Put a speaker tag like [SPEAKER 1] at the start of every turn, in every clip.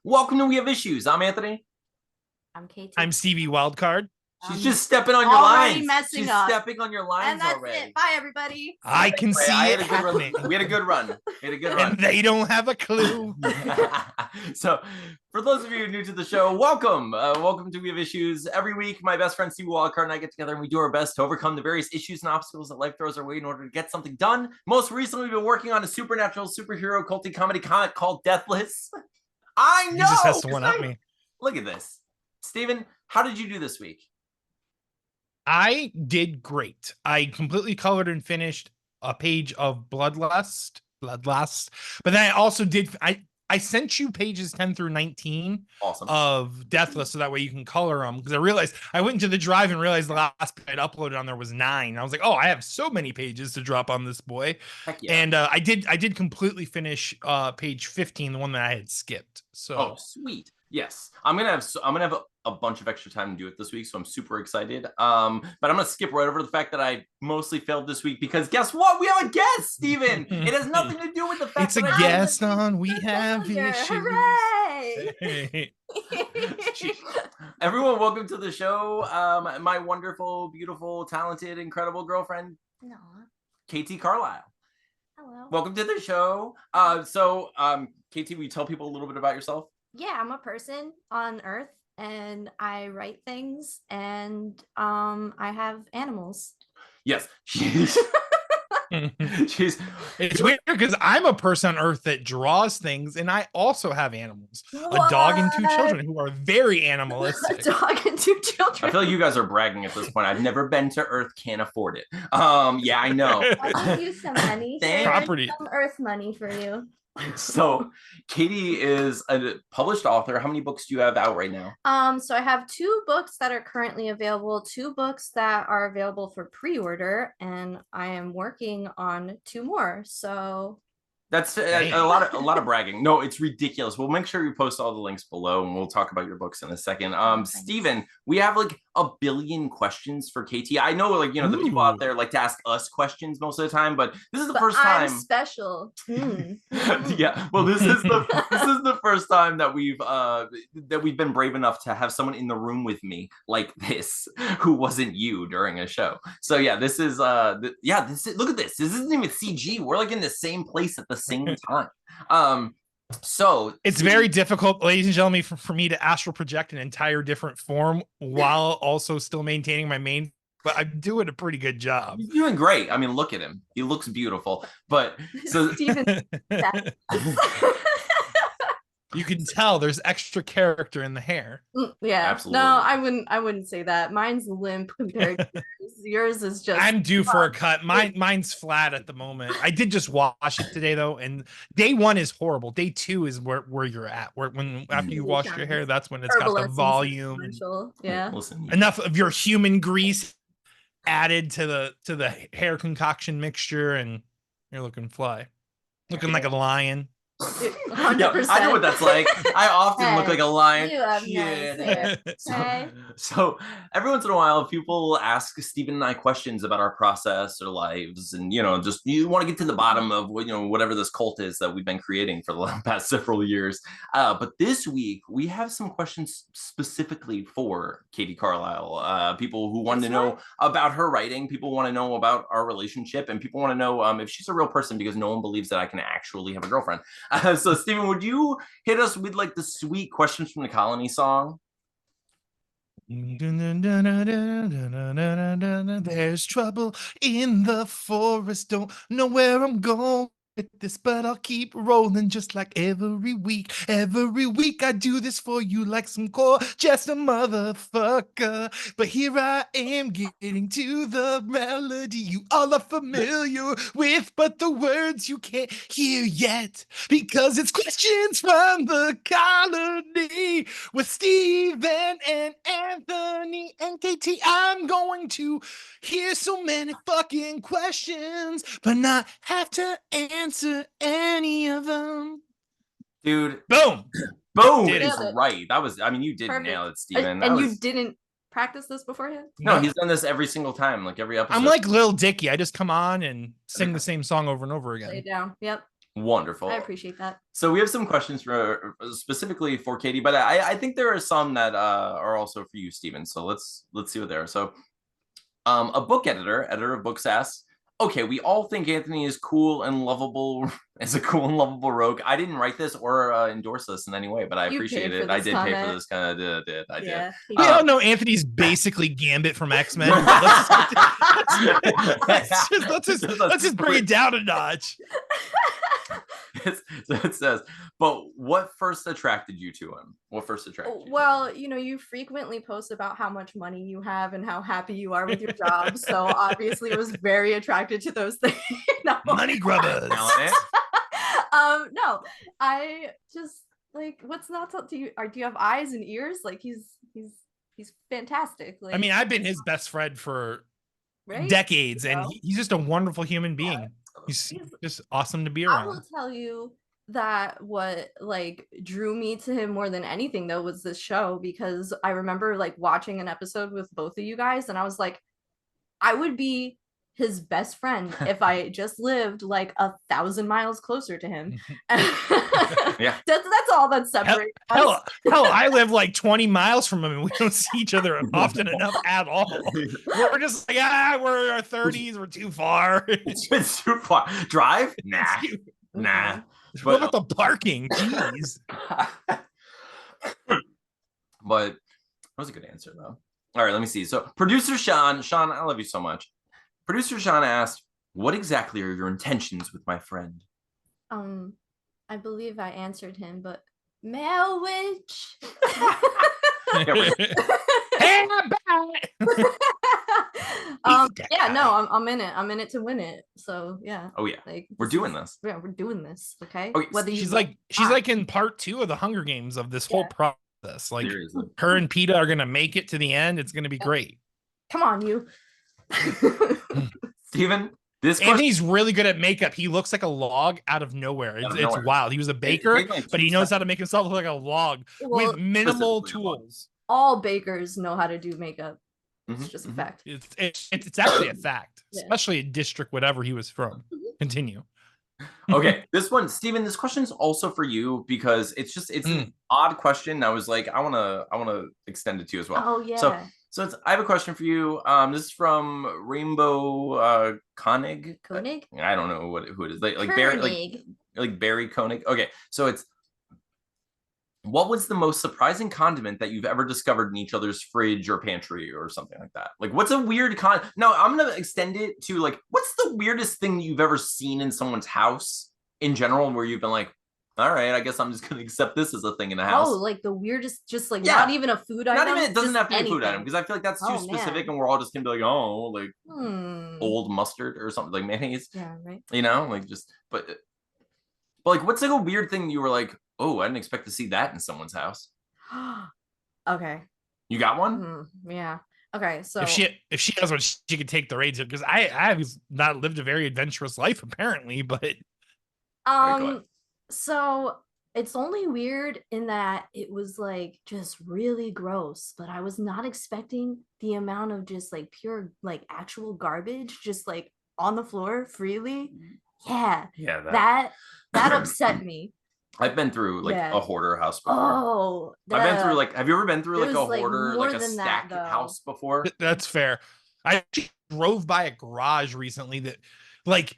[SPEAKER 1] Welcome to We Have Issues. I'm Anthony.
[SPEAKER 2] I'm KT.
[SPEAKER 3] I'm Stevie Wildcard.
[SPEAKER 1] She's just stepping on your
[SPEAKER 2] already
[SPEAKER 1] lines.
[SPEAKER 2] messing
[SPEAKER 1] She's
[SPEAKER 2] up.
[SPEAKER 1] stepping on your lines
[SPEAKER 2] And that's
[SPEAKER 1] already.
[SPEAKER 2] it. Bye, everybody.
[SPEAKER 3] I can see it happening.
[SPEAKER 1] We had a good run.
[SPEAKER 3] And they don't have a clue.
[SPEAKER 1] So, for those of you new to the show, welcome. Welcome to We Have Issues. Every week, my best friend Steve Wildcard and I get together and we do our best to overcome the various issues and obstacles that life throws our way in order to get something done. Most recently, we've been working on a supernatural superhero culty comedy comic called Deathless. I know.
[SPEAKER 3] He just has to one-up me.
[SPEAKER 1] Look at this. Steven, how did you do this week?
[SPEAKER 3] I did great. I completely colored and finished a page of Bloodlust, but then I also did, I sent you pages 10 through 19
[SPEAKER 1] Awesome.
[SPEAKER 3] of Deathless so that way you can color them, because I realized I went into the drive and realized the last page I'd uploaded on there was 9. I was like, oh, I have so many pages to drop on this boy.
[SPEAKER 1] Heck yeah.
[SPEAKER 3] And I did completely finish page 15, the one that I had skipped. So
[SPEAKER 1] oh, sweet. Yes, I'm gonna have a bunch of extra time to do it this week, so I'm super excited. But I'm gonna skip right over the fact that I mostly failed this week because guess what? We have a guest, Steven. It has nothing to do with the fact
[SPEAKER 3] it's
[SPEAKER 1] that
[SPEAKER 3] a guest on We Have Issues.
[SPEAKER 2] Hooray!
[SPEAKER 1] Everyone, welcome to the show. My wonderful, beautiful, talented, incredible girlfriend,
[SPEAKER 2] No.
[SPEAKER 1] KT Carlisle.
[SPEAKER 2] Hello.
[SPEAKER 1] Welcome to the show. KT, will you tell people a little bit about yourself?
[SPEAKER 2] Yeah, I'm a person on Earth, and I write things, and I have animals.
[SPEAKER 1] Yes.
[SPEAKER 3] It's weird because I'm a person on Earth that draws things, and I also have animals.
[SPEAKER 2] What?
[SPEAKER 3] A dog and 2 children who are very animalistic.
[SPEAKER 2] A dog and 2 children.
[SPEAKER 1] I feel like you guys are bragging at this point. I've never been to Earth, can't afford it. Yeah, I know.
[SPEAKER 2] I'll give you some money.
[SPEAKER 3] Property.
[SPEAKER 2] Some Earth money for you.
[SPEAKER 1] So Katie is a published author. How many books do you have out right now?
[SPEAKER 2] So I have 2 books that are currently available, 2 books that are available for pre-order, and I am working on 2 more. So
[SPEAKER 1] that's a lot of bragging. No, it's ridiculous. We'll make sure we post all the links below, and we'll talk about your books in a second. Steven, we have like a billion questions for KT. I know, like, you know, the people out there like to ask us questions most of the time, but this is the first time.
[SPEAKER 2] I'm special.
[SPEAKER 1] Yeah, well, this is the first time that we've been brave enough to have someone in the room with me like this who wasn't you during a show. So yeah, this is look at this. This isn't even CG. We're like in the same place at the same time. So
[SPEAKER 3] it's very difficult, ladies and gentlemen, for me to astral project an entire different form while also still maintaining my main. But I'm doing a pretty good job.
[SPEAKER 1] You're doing great. I mean, look at him. He looks beautiful. But so
[SPEAKER 2] Steven,
[SPEAKER 3] you can tell there's extra character in the hair.
[SPEAKER 2] Yeah,
[SPEAKER 1] absolutely.
[SPEAKER 2] No, I wouldn't say that. Mine's limp compared to yours. Yours is just.
[SPEAKER 3] I'm due for a cut. Mine's flat at the moment. I did just wash it today though, and day 1 is horrible. Day 2 is where you're at. After you wash your hair, that's when it's got the volume.
[SPEAKER 2] Yeah.
[SPEAKER 1] Listen,
[SPEAKER 3] enough of your human grease added to the hair concoction mixture, and you're looking fly, looking like a lion.
[SPEAKER 2] 100%.
[SPEAKER 1] Yeah, I know what that's like. I often look like a lion.
[SPEAKER 2] You have nice hair.
[SPEAKER 1] So every once in a while, people ask Steven and I questions about our process or lives, and just you want to get to the bottom of whatever this cult is that we've been creating for the past several years. But this week we have some questions specifically for KT Carlisle. People who want to know about her writing, people want to know about our relationship, and people want to know if she's a real person, because no one believes that I can actually have a girlfriend. So Steven, would you hit us with like the sweet questions from the Colony song?
[SPEAKER 3] There's trouble in the forest, don't know where I'm going with this, but I'll keep rolling just like every week. Every week I do this for you like some core, just a motherfucker. But here I am getting to the melody you all are familiar with, but the words you can't hear yet, because it's questions from the colony with Steven and Anthony and KT. I'm going to hear so many fucking questions, but not have to answer any of them.
[SPEAKER 1] Dude,
[SPEAKER 3] boom
[SPEAKER 1] is right. That was, I mean, you did nail it, Steven.
[SPEAKER 2] And you didn't practice this beforehand?
[SPEAKER 1] No, he's done this every single time, like every episode.
[SPEAKER 3] I'm like Lil Dicky. I just come on and sing the same song over and over again.
[SPEAKER 2] Lay down. Yep.
[SPEAKER 1] Wonderful.
[SPEAKER 2] I appreciate that.
[SPEAKER 1] So we have some questions for specifically for Katie, but I think there are some that are also for you, Stephen. So let's see what they are. So a book editor of books asks, okay, we all think Anthony is cool and lovable, as a cool and lovable rogue. I didn't write this or endorse this in any way, but I appreciate it. I did pay for this, kind of did. I did.
[SPEAKER 3] We all know Anthony's basically Gambit from X-Men. Let's just bring it down a notch.
[SPEAKER 1] So it says, but what first attracted you to him? What first attracted you?
[SPEAKER 2] Well, you frequently post about how much money you have and how happy you are with your job. So obviously I was very attracted to those things. No.
[SPEAKER 3] Money grubbers.
[SPEAKER 2] No, I just like, what's not to do you have eyes and ears? Like he's fantastic. Like,
[SPEAKER 3] I mean, I've been his best friend for
[SPEAKER 2] right?
[SPEAKER 3] decades, and he's just a wonderful human being.
[SPEAKER 2] Yeah.
[SPEAKER 3] He's just awesome to be around.
[SPEAKER 2] I will tell you that what like drew me to him more than anything though was this show, because I remember like watching an episode with both of you guys and I was like, I would be his best friend if I just lived like 1,000 miles closer to him.
[SPEAKER 1] Yeah,
[SPEAKER 2] that's all that separates us.
[SPEAKER 3] Hell, I live like 20 miles from him and we don't see each other often enough at all. We're just like, we're in our 30s, we're too far.
[SPEAKER 1] It's too far. Drive? Nah.
[SPEAKER 3] What about the parking? Jeez.
[SPEAKER 1] But that was a good answer though. All right, let me see. So producer Sean, I love you so much. Producer Sean asked, what exactly are your intentions with my friend?
[SPEAKER 2] I believe I answered him, but Male Witch. Yeah, no, I'm in it. I'm in it to win it. So yeah.
[SPEAKER 1] Oh yeah.
[SPEAKER 2] Like
[SPEAKER 1] we're doing this.
[SPEAKER 2] Yeah, we're doing this. Okay.
[SPEAKER 1] Okay.
[SPEAKER 3] She's like in part 2 of the Hunger Games of this whole process. Like
[SPEAKER 1] seriously.
[SPEAKER 3] Her and PETA are gonna make it to the end. It's gonna be great.
[SPEAKER 2] Come on, you.
[SPEAKER 1] Steven,
[SPEAKER 3] Anthony's really good at makeup. He looks like a log out of nowhere. It's wild. He was a baker, but he knows how to make himself look like a log with minimal tools.
[SPEAKER 2] All bakers know how to do makeup. It's just a fact.
[SPEAKER 3] It's actually a fact, especially in district whatever he was from. Continue.
[SPEAKER 1] Okay, this one, Steven, this question is also for you because it's an odd question. I was like, I wanna extend it to you as well.
[SPEAKER 2] Oh yeah.
[SPEAKER 1] So I have a question for you. This is from Rainbow Koenig.
[SPEAKER 2] Koenig?
[SPEAKER 1] I don't know who it is. Like Barry, like Barry Koenig. Okay, so it's, what was the most surprising condiment that you've ever discovered in each other's fridge or pantry or something like that? Like, what's a weird No, I'm gonna extend it to like, what's the weirdest thing you've ever seen in someone's house in general, where you've been like, all right, I guess I'm just gonna accept this as a thing in the house.
[SPEAKER 2] Oh, like the weirdest, just like not even a food item.
[SPEAKER 1] Not even, it doesn't have to be a food item, because I feel like that's too specific, and we're all just gonna be like, oh, like old mustard or something, like mayonnaise.
[SPEAKER 2] Yeah, right.
[SPEAKER 1] Like just, but like, what's like a weird thing you were like, oh, I didn't expect to see that in someone's house?
[SPEAKER 2] Okay.
[SPEAKER 1] You got one?
[SPEAKER 2] Yeah. Okay, so
[SPEAKER 3] if she has one, she could take the reins, because I have not lived a very adventurous life apparently, but
[SPEAKER 2] so it's only weird in that it was like just really gross, but I was not expecting the amount of just like pure like actual garbage just like on the floor freely. Yeah. That upset me.
[SPEAKER 1] I've been through like a hoarder house before.
[SPEAKER 2] Oh,
[SPEAKER 1] I've been through like, have you ever been through like a hoarder,
[SPEAKER 2] more
[SPEAKER 1] like a stack house before?
[SPEAKER 3] That's fair. I drove by a garage recently that like,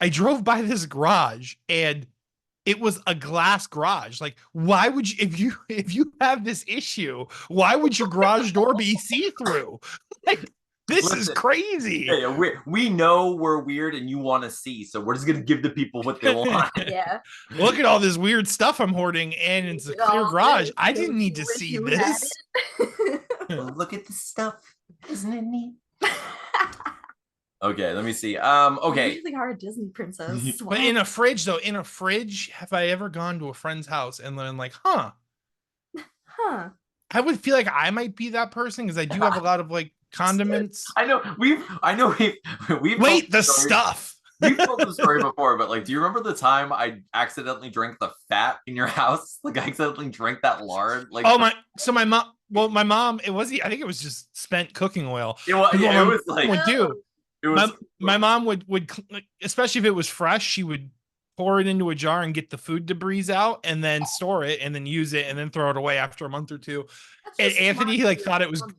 [SPEAKER 3] I drove by this garage and it was a glass garage. Like, why would you, if you have this issue, why would your garage door be see-through? Like, this is crazy.
[SPEAKER 1] Yeah, we know we're weird and you want to see, so we're just gonna give the people what they want.
[SPEAKER 2] Yeah.
[SPEAKER 3] Look at all this weird stuff I'm hoarding, and it's a clear garage. I didn't need to see this.
[SPEAKER 1] Look at the stuff, isn't it neat? Okay, let me see. Okay.
[SPEAKER 2] You really are a Disney princess.
[SPEAKER 3] But in a fridge, though, have I ever gone to a friend's house and then like, I would feel like I might be that person, because I do have a lot of like condiments.
[SPEAKER 1] I know we've
[SPEAKER 3] wait, the stuff.
[SPEAKER 1] We've told the story before, but like, do you remember the time I accidentally drank the fat in your house? Like, I accidentally drank that lard. Like,
[SPEAKER 3] my mom. Well, my mom. I think it was just spent cooking oil.
[SPEAKER 1] It was like
[SPEAKER 3] my mom would, especially if it was fresh, she would pour it into a jar and get the food debris out, and then store it, and then use it, and then throw it away after a month or two.
[SPEAKER 2] That's
[SPEAKER 3] And
[SPEAKER 2] just
[SPEAKER 3] Anthony
[SPEAKER 2] smart
[SPEAKER 3] like
[SPEAKER 2] for
[SPEAKER 3] thought it
[SPEAKER 2] your
[SPEAKER 3] was.
[SPEAKER 2] tummy.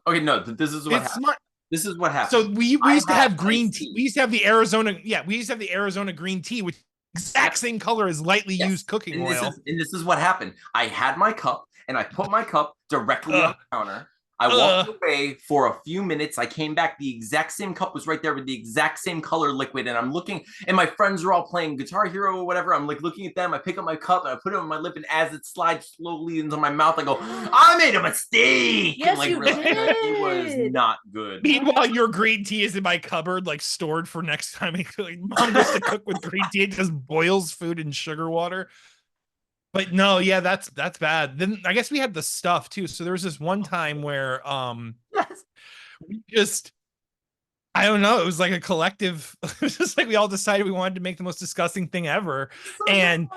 [SPEAKER 1] Okay, no, this is what
[SPEAKER 3] It's
[SPEAKER 1] happened.
[SPEAKER 3] smart.
[SPEAKER 1] This is what happened.
[SPEAKER 3] So we
[SPEAKER 1] I
[SPEAKER 3] used to
[SPEAKER 1] had
[SPEAKER 3] have green
[SPEAKER 1] iced
[SPEAKER 3] tea.
[SPEAKER 1] tea.
[SPEAKER 3] We used to have the Arizona. Yeah, we used to have the Arizona green tea, which exact same color as lightly
[SPEAKER 1] Yes.
[SPEAKER 3] used cooking
[SPEAKER 1] And
[SPEAKER 3] oil.
[SPEAKER 1] this is what happened. I had my cup and I put my cup directly on the counter. I walked away for a few minutes. I came back. The exact same cup was right there with the exact same color liquid. And I'm looking, and my friends are all playing Guitar Hero or whatever. I'm like looking at them. I pick up my cup and I put it on my lip. And as it slides slowly into my mouth, I go, I made a mistake.
[SPEAKER 2] Yes,
[SPEAKER 1] and like,
[SPEAKER 2] you
[SPEAKER 1] really, it was
[SPEAKER 2] did.
[SPEAKER 1] not good.
[SPEAKER 3] Meanwhile, your green tea is in my cupboard, like stored for next time. Like, Mom goes to cook with green tea, it just boils food in sugar water. But no, yeah, that's bad. Then I guess we had the stuff too. So there was this one time where
[SPEAKER 2] Yes.
[SPEAKER 3] we just, I don't know, it was like a collective. It was just like we all decided we wanted to make the most disgusting thing ever, and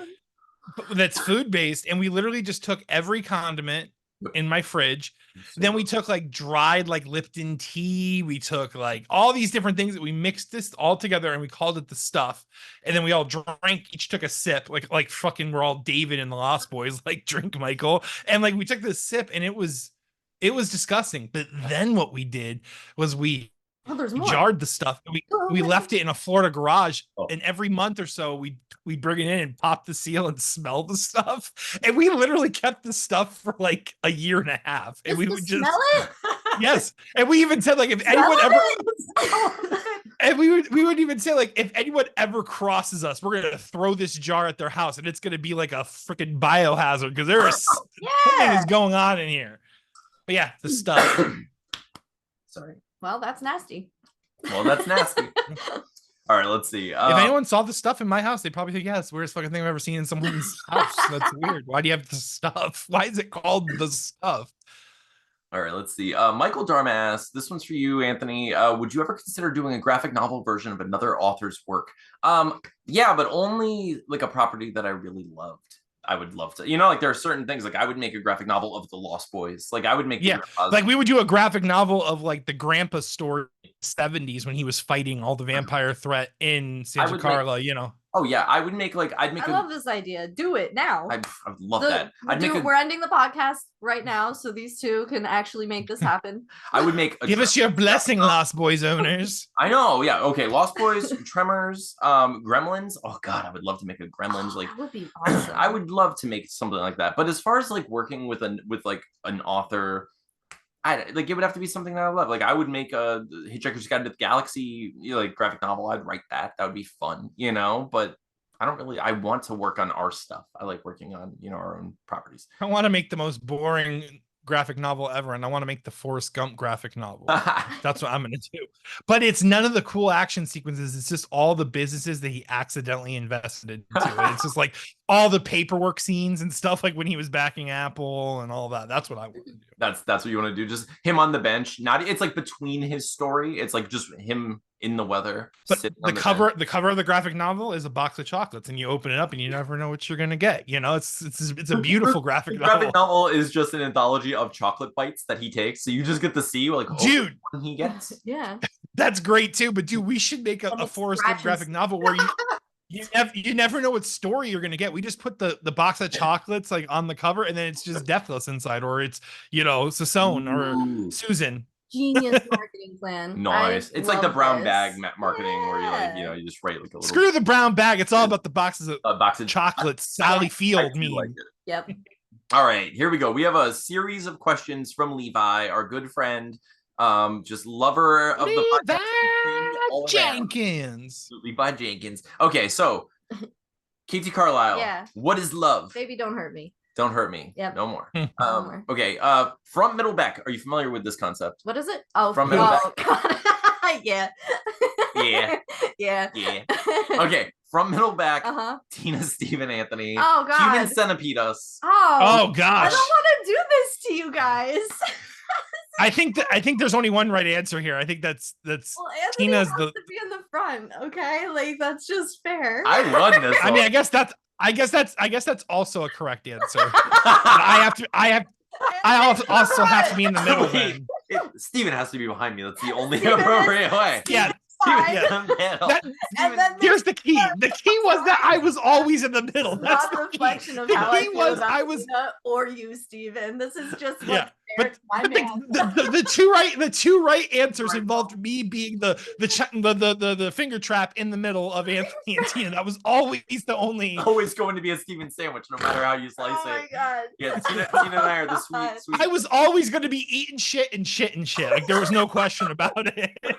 [SPEAKER 3] that's food based. And we literally just took every condiment in my fridge. Then we took like dried like Lipton tea. We took like all these different things that we mixed this all together and we called it the stuff. And then we all drank, each took a sip, like fucking we're all David and the Lost Boys, like drink Michael. And like we took this sip and it was disgusting. But then what we did was we
[SPEAKER 2] there's more.
[SPEAKER 3] jarred the stuff. We left it in a Florida garage, and every month or so we bring it in and pop the seal and smell the stuff. And we literally kept the stuff for like a year and a half. And we would just
[SPEAKER 2] smell it.
[SPEAKER 3] Yes. And we even said like if anyone ever and we would even say like if anyone ever crosses us, we're gonna throw this jar at their house and it's gonna be like a freaking biohazard because there is something is going on in here. But yeah, the stuff.
[SPEAKER 1] Sorry.
[SPEAKER 2] Well, that's nasty.
[SPEAKER 1] Well, that's nasty. All right, let's see.
[SPEAKER 3] If anyone saw the stuff in my house, they'd probably think, yeah, it's the weirdest fucking thing I've ever seen in someone's house. That's weird. Why do you have the stuff? Why is it called the stuff?
[SPEAKER 1] All right, let's see. Michael Dharma asks, this one's for you, Anthony. Would you ever consider doing a graphic novel version of another author's work? Yeah, but only like a property that I really loved. I would love to, like there are certain things like I would make a graphic novel of the Lost Boys. Like I would make,
[SPEAKER 3] like we would do a graphic novel of like the grandpa story 70s when he was fighting all the vampire threat in Santa Carla,
[SPEAKER 1] Oh yeah, I would make like I
[SPEAKER 2] love this idea. Do it now.
[SPEAKER 1] I would love that.
[SPEAKER 2] We're ending the podcast right now, so these two can actually make this happen.
[SPEAKER 1] I would make.
[SPEAKER 3] Give us your blessing, Lost Boys owners.
[SPEAKER 1] I know. Yeah. Okay. Lost Boys, Tremors, Gremlins. Oh God, I would love to make a Gremlins. Like
[SPEAKER 2] that would be awesome.
[SPEAKER 1] I would love to make something like that. But as far as like working with like an author, it would have to be something that I love. Like I would make a Hitchhiker's Guide to the Galaxy, like graphic novel. I'd write that. That would be fun, But I want to work on our stuff. I like working on, our own properties.
[SPEAKER 3] I want to make the most boring graphic novel ever, and I want to make the Forrest Gump graphic novel. That's what I'm gonna do. But it's none of the cool action sequences. It's just all the businesses that he accidentally invested into. It's just like all the paperwork scenes and stuff, like when he was backing Apple and all that. That's what I want to do.
[SPEAKER 1] That's what you want to do. Just him on the bench. It's like between his story. It's like just him in the weather.
[SPEAKER 3] But the cover of the graphic novel is a box of chocolates, and you open it up and you never know what you're gonna get. It's a beautiful graphic novel.
[SPEAKER 1] Graphic novel is just an anthology of chocolate bites that he takes, so you just get to see like
[SPEAKER 3] dude
[SPEAKER 1] what he gets.
[SPEAKER 2] Yeah,
[SPEAKER 3] that's great too. But dude, we should make a Forrest Gump graphic novel where you never know what story you're gonna get. We just put the box of chocolates like on the cover, and then it's just Deathless inside, or it's Sasson or Susan.
[SPEAKER 2] Genius marketing plan.
[SPEAKER 1] Nice. It's like the brown bag marketing where you just write like a little.
[SPEAKER 3] Screw the brown bag. It's all about the boxes of chocolates. Sally Field meme. Like
[SPEAKER 2] yep.
[SPEAKER 1] All right, here we go. We have a series of questions from Levi, our good friend, just lover of the podcast.
[SPEAKER 3] Jenkins.
[SPEAKER 1] Levi Jenkins. Okay, so KT Carlisle.
[SPEAKER 2] Yeah.
[SPEAKER 1] What is love?
[SPEAKER 2] Baby, don't hurt me.
[SPEAKER 1] Don't hurt me.
[SPEAKER 2] Yep.
[SPEAKER 1] No more.
[SPEAKER 2] No more.
[SPEAKER 1] Okay. Front middle back. Are you familiar with this concept?
[SPEAKER 2] What is it? Oh,
[SPEAKER 1] from middle back.
[SPEAKER 2] Yeah.
[SPEAKER 1] Yeah.
[SPEAKER 2] Yeah.
[SPEAKER 1] Yeah. Okay. From middle back. Tina, Stephen, Anthony. Oh God. Human centipede us.
[SPEAKER 3] Oh gosh.
[SPEAKER 2] I don't want to do this to you guys.
[SPEAKER 3] I think there's only one right answer here. I think that's Tina's
[SPEAKER 2] to be in the front. Okay, like that's just fair.
[SPEAKER 1] I run this.
[SPEAKER 3] I mean, I guess that's also a correct answer. I also have to be in the middle. Then
[SPEAKER 1] Steven has to be behind me. That's the only appropriate way.
[SPEAKER 3] Yeah,
[SPEAKER 2] fine.
[SPEAKER 3] Here's the key. The key was that I was always in the middle. That's
[SPEAKER 2] not a
[SPEAKER 3] the
[SPEAKER 2] reflection of
[SPEAKER 3] the
[SPEAKER 2] how I
[SPEAKER 3] key
[SPEAKER 2] feel
[SPEAKER 3] was
[SPEAKER 2] about
[SPEAKER 3] I was
[SPEAKER 2] Tina or you, Steven. This is just what's
[SPEAKER 3] yeah.
[SPEAKER 2] fair
[SPEAKER 3] But,
[SPEAKER 2] to my
[SPEAKER 3] but
[SPEAKER 2] man.
[SPEAKER 3] the two right answers involved me being the finger trap in the middle of Anthony and Tina. That was always the only.
[SPEAKER 1] Always going to be a Steven sandwich, no matter how you slice it.
[SPEAKER 2] Oh my god.
[SPEAKER 1] Yeah, Tina and I are the sweet.
[SPEAKER 3] I was always going to be eating shit and shit and shit. Like there was no question about it. Like,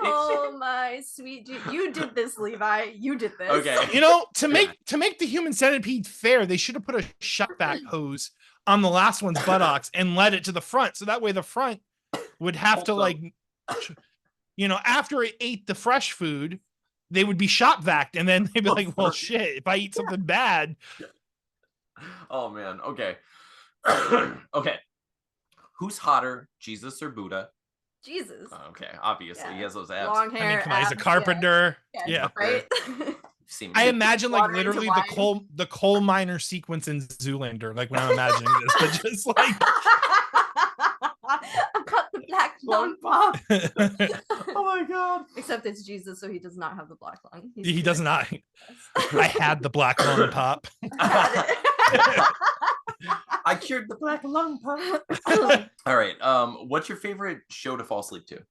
[SPEAKER 2] oh my sweet you did this, Levi. You did this.
[SPEAKER 1] Okay.
[SPEAKER 3] You know, to make the human centipede fair, they should have put a shut back hose on the last one's buttocks and led it to the front, so that way the front would have to like, you know, after it ate the fresh food, they would be shop vac, and then they'd be like, well, shit, if I eat something bad.
[SPEAKER 1] Oh man. Okay. Okay. Who's hotter, Jesus or Buddha?
[SPEAKER 2] Jesus.
[SPEAKER 1] Okay, obviously he has those abs.
[SPEAKER 2] Long hair.
[SPEAKER 3] I mean, come on, he's a
[SPEAKER 2] abs,
[SPEAKER 3] carpenter.
[SPEAKER 2] Yeah. Right.
[SPEAKER 3] I imagine like
[SPEAKER 2] Water into
[SPEAKER 3] literally
[SPEAKER 2] wine.
[SPEAKER 3] the coal miner sequence in Zoolander, like when I'm imagining this, but just like
[SPEAKER 2] I've got the black lung pop.
[SPEAKER 1] Oh my god.
[SPEAKER 2] Except it's Jesus, so he does not have the black lung.
[SPEAKER 3] he does not. I had the black lung pop.
[SPEAKER 1] I cured the black lung pop. All right. What's your favorite show to fall asleep to?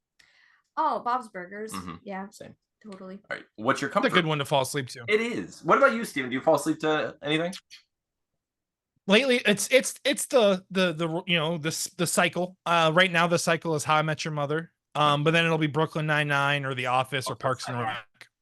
[SPEAKER 2] Oh, Bob's Burgers.
[SPEAKER 1] Mhm.
[SPEAKER 2] Yeah.
[SPEAKER 1] Same.
[SPEAKER 2] Totally.
[SPEAKER 1] All right. What's your
[SPEAKER 3] That's
[SPEAKER 1] comfort?
[SPEAKER 3] a good one to fall asleep to.
[SPEAKER 1] It is. What about you, Steven? Do you fall asleep to anything?
[SPEAKER 3] Lately, it's the you know the cycle. Right now the cycle is How I Met Your Mother. But then it'll be Brooklyn Nine-Nine or The Office or Parks and Rec.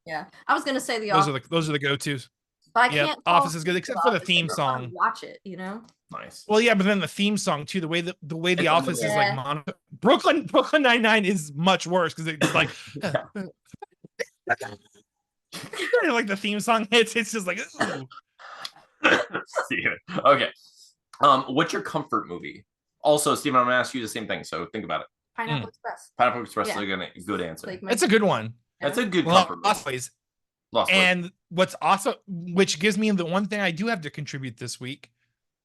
[SPEAKER 2] Yeah. I was gonna say
[SPEAKER 3] Those are the go-tos.
[SPEAKER 2] but I
[SPEAKER 3] Yeah,
[SPEAKER 2] can't.
[SPEAKER 3] Office is good except for the
[SPEAKER 2] Office.
[SPEAKER 3] theme
[SPEAKER 2] I don't wanna
[SPEAKER 3] song.
[SPEAKER 2] Watch it, you know.
[SPEAKER 1] Nice.
[SPEAKER 3] Well, yeah, but then the theme song too. The way The
[SPEAKER 1] It's
[SPEAKER 3] Office is like Brooklyn Nine-Nine is much worse because it's like like the theme song hits. It's just like ooh.
[SPEAKER 1] Steven. Okay. What's your comfort movie? Also, Steven, I'm gonna ask you the same thing, so think about it.
[SPEAKER 2] Pineapple Express.
[SPEAKER 1] Pineapple Express
[SPEAKER 2] Yeah.
[SPEAKER 1] is a good answer.
[SPEAKER 2] Like
[SPEAKER 3] It's a good one.
[SPEAKER 1] That's a good comfort movie.
[SPEAKER 3] Lost Boys.
[SPEAKER 1] Lost Boys.
[SPEAKER 3] And what's awesome, which gives me the one thing I do have to contribute this week,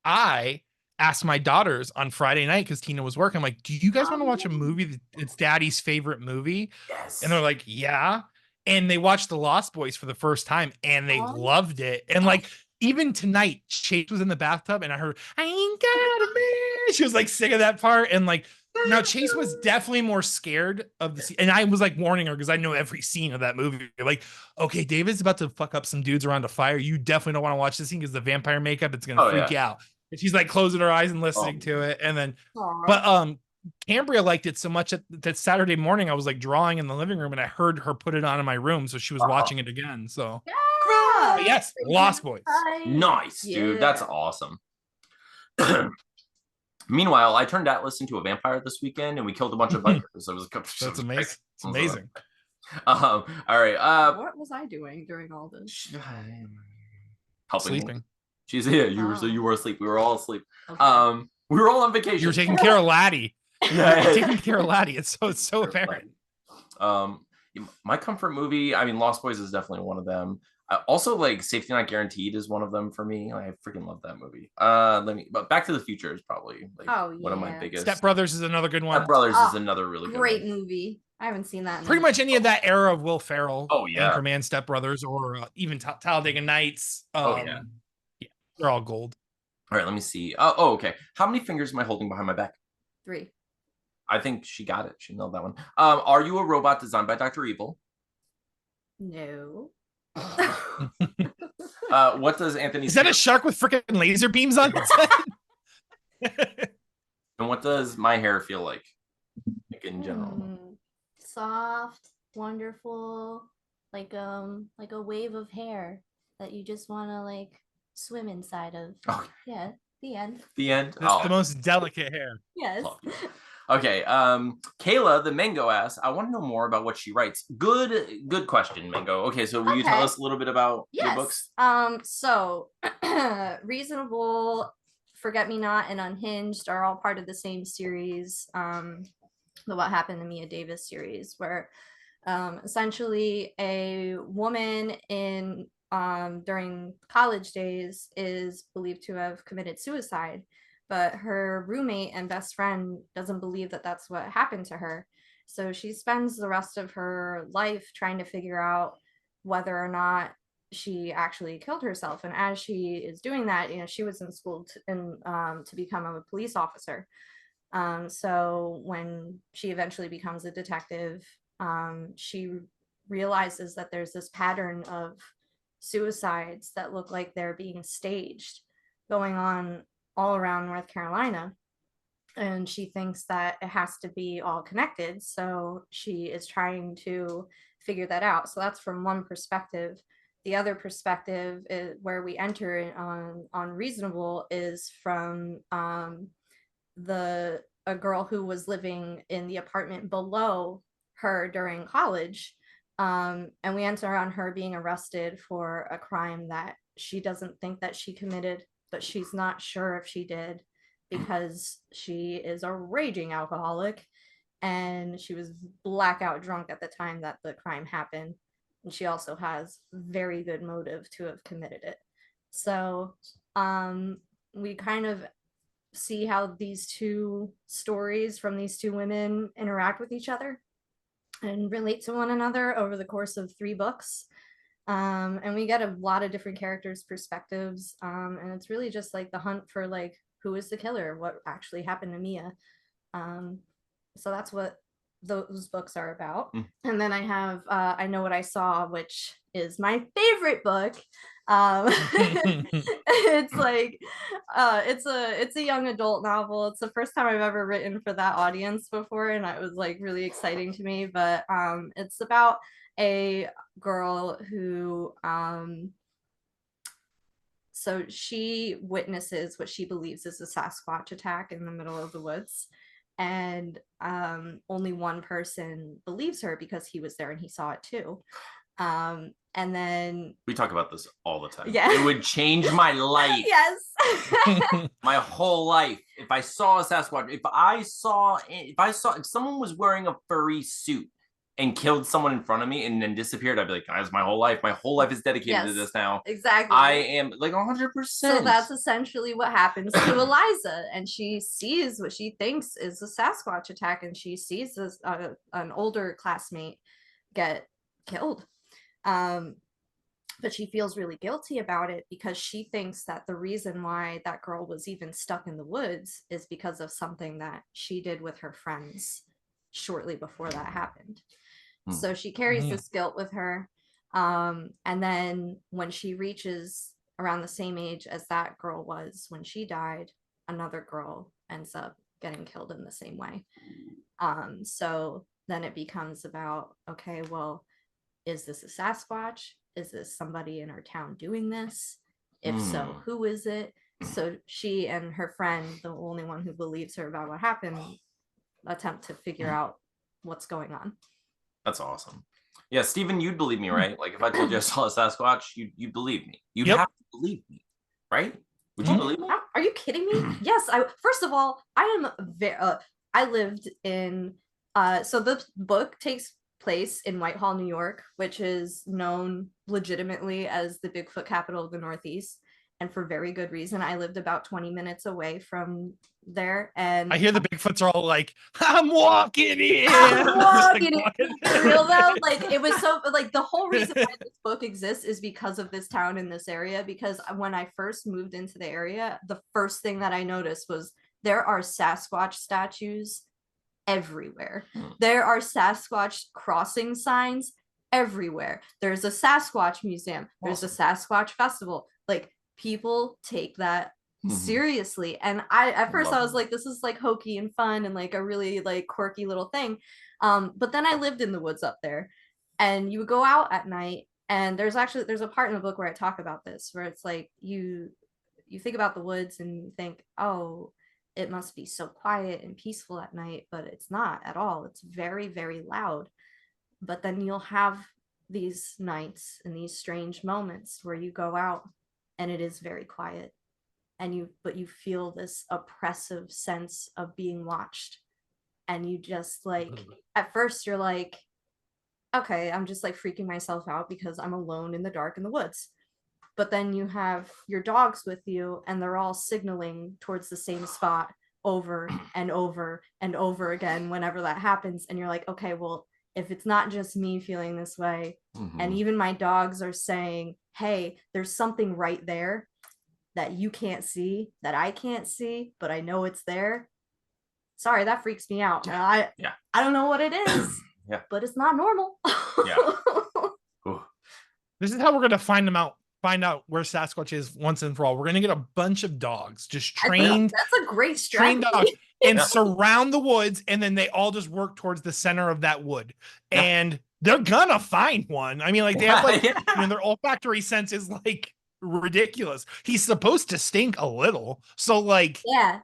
[SPEAKER 3] I asked my daughters on Friday night because Tina was working. I'm like, do you guys want to watch a movie that's Daddy's favorite movie?
[SPEAKER 1] Yes.
[SPEAKER 3] And they're like, yeah. And they watched The Lost Boys for the first time and they loved it. And like, even tonight, Chase was in the bathtub and I heard, I ain't got a man. She was like singing that part. And like, now Chase was definitely more scared of the scene. And I was like warning her because I know every scene of that movie. Like, okay, David's about to fuck up some dudes around a fire. You definitely don't want to watch this scene because the vampire makeup, it's going to freak you out. And she's like closing her eyes and listening to it. And then, but Cambria liked it so much that Saturday morning I was like drawing in the living room and I heard her put it on in my room. So she was watching it again. So yes, Lost Boys.
[SPEAKER 1] Nice, dude. That's awesome. Meanwhile, I turned Atlas into a vampire this weekend and we killed a bunch of bikers.
[SPEAKER 3] That's amazing. It's amazing.
[SPEAKER 1] All right.
[SPEAKER 2] What was I doing during all this?
[SPEAKER 1] Helping.
[SPEAKER 3] Sleeping.
[SPEAKER 1] She's here. You were asleep. We were all asleep. Okay. We were all on vacation.
[SPEAKER 3] You were taking care of Laddie. Taking care of Laddie. It's so apparent.
[SPEAKER 1] My comfort movie, I mean, Lost Boys is definitely one of them. Also, like Safety Not Guaranteed is one of them for me. I freaking love that movie. But Back to the Future is probably like one of my biggest.
[SPEAKER 3] Step Brothers is another good one.
[SPEAKER 1] Step Brothers is another really
[SPEAKER 2] great movie. I haven't seen that.
[SPEAKER 3] Pretty much any of that era of Will Ferrell.
[SPEAKER 1] Oh yeah,
[SPEAKER 3] Anchorman, Step Brothers, or even Talladega Nights. Yeah, they're all gold.
[SPEAKER 1] All right, let me see. Oh, okay. How many fingers am I holding behind my back?
[SPEAKER 2] 3.
[SPEAKER 1] I think she got it. She nailed that one. Are you a robot designed by Dr. Evil?
[SPEAKER 2] No.
[SPEAKER 1] What does Anthony?
[SPEAKER 3] Is that a shark with freaking laser beams on its head?
[SPEAKER 1] And what does my hair feel like in general?
[SPEAKER 2] Soft, wonderful, like a wave of hair that you just want to like swim inside of.
[SPEAKER 1] Okay.
[SPEAKER 2] Yeah. The end.
[SPEAKER 1] The end.
[SPEAKER 3] That's the most delicate hair.
[SPEAKER 2] Yes.
[SPEAKER 1] Okay. Kayla, the Mango asks, I want to know more about what she writes. Good question, Mango. Okay, so will you tell us a little bit about your books?
[SPEAKER 2] So Reasonable, Forget Me Not, and Unhinged are all part of the same series. The What Happened to Mia Davis series, where essentially a woman in during college days is believed to have committed suicide, but her roommate and best friend doesn't believe that that's what happened to her. So she spends the rest of her life trying to figure out whether or not she actually killed herself. And as she is doing that, she was in school to become a police officer. So when she eventually becomes a detective, she realizes that there's this pattern of suicides that look like they're being staged going on all around North Carolina. And she thinks that it has to be all connected. So she is trying to figure that out. So that's from one perspective. The other perspective is where we enter on reasonable is from a girl who was living in the apartment below her during college. And we enter on her being arrested for a crime that she doesn't think that she committed, but she's not sure if she did because she is a raging alcoholic and she was blackout drunk at the time that the crime happened. And she also has very good motive to have committed it. So we kind of see how these two stories from these two women interact with each other and relate to one another over the course of 3 books. And we get a lot of different characters' perspectives. And it's really just like the hunt for like, who is the killer? What actually happened to Mia? So that's what those books are about. And then I have I Know What I Saw, which is my favorite book. It's like it's a young adult novel. It's the first time I've ever written for that audience before, and it was like really exciting to me. But it's about a girl who so she witnesses what she believes is a Sasquatch attack in the middle of the woods, and only one person believes her because he was there and he saw it too. And then
[SPEAKER 1] we talk about this all the time.
[SPEAKER 2] Yeah,
[SPEAKER 1] it would change my life.
[SPEAKER 2] Yes.
[SPEAKER 1] My whole life. If I saw a Sasquatch, if someone was wearing a furry suit and killed someone in front of me and then disappeared, I'd be like, that's my whole life. My whole life is dedicated to this now.
[SPEAKER 2] Exactly.
[SPEAKER 1] I am like 100%.
[SPEAKER 2] So that's essentially what happens to Eliza. And she sees what she thinks is a Sasquatch attack. And she sees this, an older classmate get killed. But she feels really guilty about it because she thinks that the reason why that girl was even stuck in the woods is because of something that she did with her friends shortly before that happened. So she carries this guilt with her. And then when she reaches around the same age as that girl was when she died, another girl ends up getting killed in the same way. So then it becomes about, okay, well, is this a Sasquatch? Is this somebody in our town doing this? If so, who is it? So she and her friend, the only one who believes her about what happened, attempt to figure out what's going on.
[SPEAKER 1] That's awesome. Yeah, Stephen, you'd believe me, right? Like if I told you I saw a Sasquatch, you'd believe me. You'd have to believe me, right? Would you believe me?
[SPEAKER 2] Are you kidding me? Yes. First of all, I lived in so the book takes place in Whitehall, New York, which is known legitimately as the Bigfoot capital of the Northeast. And for very good reason. I lived about 20 minutes away from there. And
[SPEAKER 3] I hear the Bigfoots are all like, I'm walking in.
[SPEAKER 2] I'm walking in. For real though, like it was so like the whole reason why this book exists is because of this town in this area. Because when I first moved into the area, the first thing that I noticed was there are Sasquatch statues everywhere. There are Sasquatch crossing signs everywhere. There's a Sasquatch museum. There's a Sasquatch festival. Like people take that seriously. And I was like, this is like hokey and fun and like a really like quirky little thing. But then I lived in the woods up there, and you would go out at night, and there's a part in the book where I talk about this, where it's like you think about the woods and you think, oh, it must be so quiet and peaceful at night, but it's not at all. It's very, very loud. But then you'll have these nights and these strange moments where you go out and it is very quiet, and but you feel this oppressive sense of being watched. And you just like, at first you're like, okay, I'm just like freaking myself out because I'm alone in the dark in the woods. But then you have your dogs with you and they're all signaling towards the same spot over and over and over again whenever that happens. And you're like, okay, well, if it's not just me feeling this way, and even my dogs are saying, hey, there's something right there that you can't see, that I can't see, but I know it's there. Sorry, that freaks me out. I don't know what it is, but it's not normal.
[SPEAKER 3] This is how we're gonna find out where Sasquatch is once and for all. We're gonna get a bunch of dogs, just trained.
[SPEAKER 2] That's a great strategy.
[SPEAKER 3] Trained dogs, and surround the woods, and then they all just work towards the center of that wood, and they're gonna find one. I mean, like they have like their olfactory sense is like ridiculous. He's supposed to stink a little, so like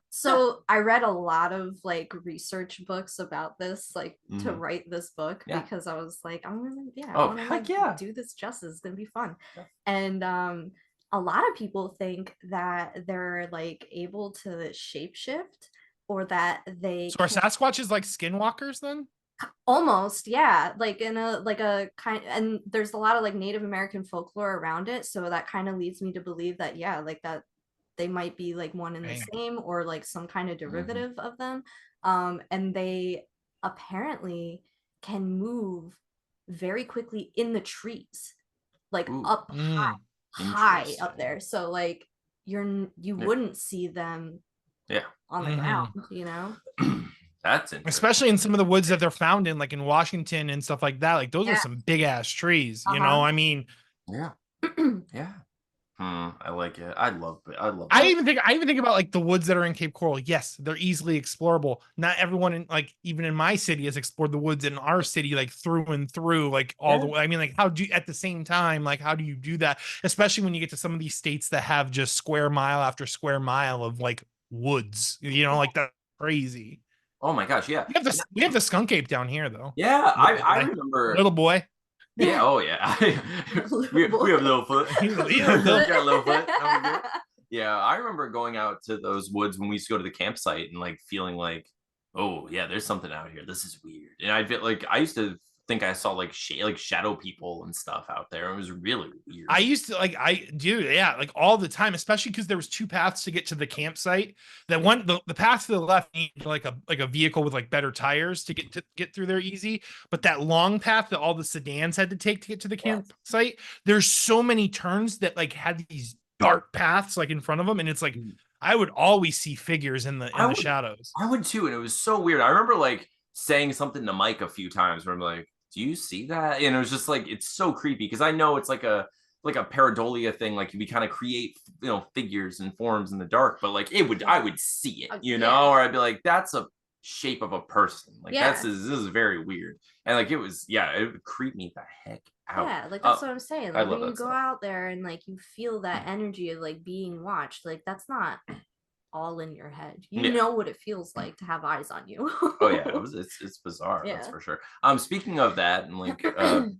[SPEAKER 2] so I read a lot of like research books about this, like to write this book, because I was like, I'm gonna I want to do this justice. It's gonna be fun. And a lot of people think that they're like able to shapeshift, or that they
[SPEAKER 3] so are Sasquatches like skinwalkers then?
[SPEAKER 2] Almost, like in a kind, and there's a lot of like Native American folklore around it, so that kind of leads me to believe that like that they might be like one and the same, or like some kind of derivative of them. And they apparently can move very quickly in the trees, like up high up there, so like you wouldn't see them on the ground, you know.
[SPEAKER 1] That's interesting.
[SPEAKER 3] Especially in some of the woods that they're found in, like in Washington and stuff like that. Like those are some big ass trees, you know. I mean,
[SPEAKER 1] I like it. I love it.
[SPEAKER 3] I even think about like the woods that are in Cape Coral. Yes, they're easily explorable. Not everyone in like even in my city has explored the woods in our city like through and through, like all the way. I mean, like how do you, at the same time, like how do you do that? Especially when you get to some of these states that have just square mile after square mile of like woods, you know, like that's crazy.
[SPEAKER 1] Oh my gosh, yeah.
[SPEAKER 3] We have the skunk ape down here though.
[SPEAKER 1] Yeah, I remember
[SPEAKER 3] little boy.
[SPEAKER 1] Yeah, oh yeah. we have Littlefoot. Got Littlefoot. Yeah, I remember going out to those woods when we used to go to the campsite and like feeling like, oh yeah, there's something out here. This is weird. And I feel like I used to think I saw like shadow people and stuff out there. It was really weird.
[SPEAKER 3] I used to like like all the time, especially because there was two paths to get to the campsite. That one, the path to the left needed like a vehicle with like better tires to get through there easy. But that long path that all the sedans had to take to get to the campsite, there's so many turns that like had these dark paths like in front of them, and it's like I would always see figures in the shadows.
[SPEAKER 1] I would too, and it was so weird. I remember like saying something to Mike a few times where I'm like, do you see that? And it was just like, it's so creepy because I know it's like a pareidolia thing, like we kind of create figures and forms in the dark, but like I would see it, or I'd be like, that's a shape of a person, like this is very weird. And like it would creep me the heck out.
[SPEAKER 2] Like that's what I'm saying, like when you go out there and like you feel that energy of like being watched, like that's not all in your head. You know what it feels like to have eyes on you.
[SPEAKER 1] Oh yeah, it's bizarre. That's for sure. Speaking of that and like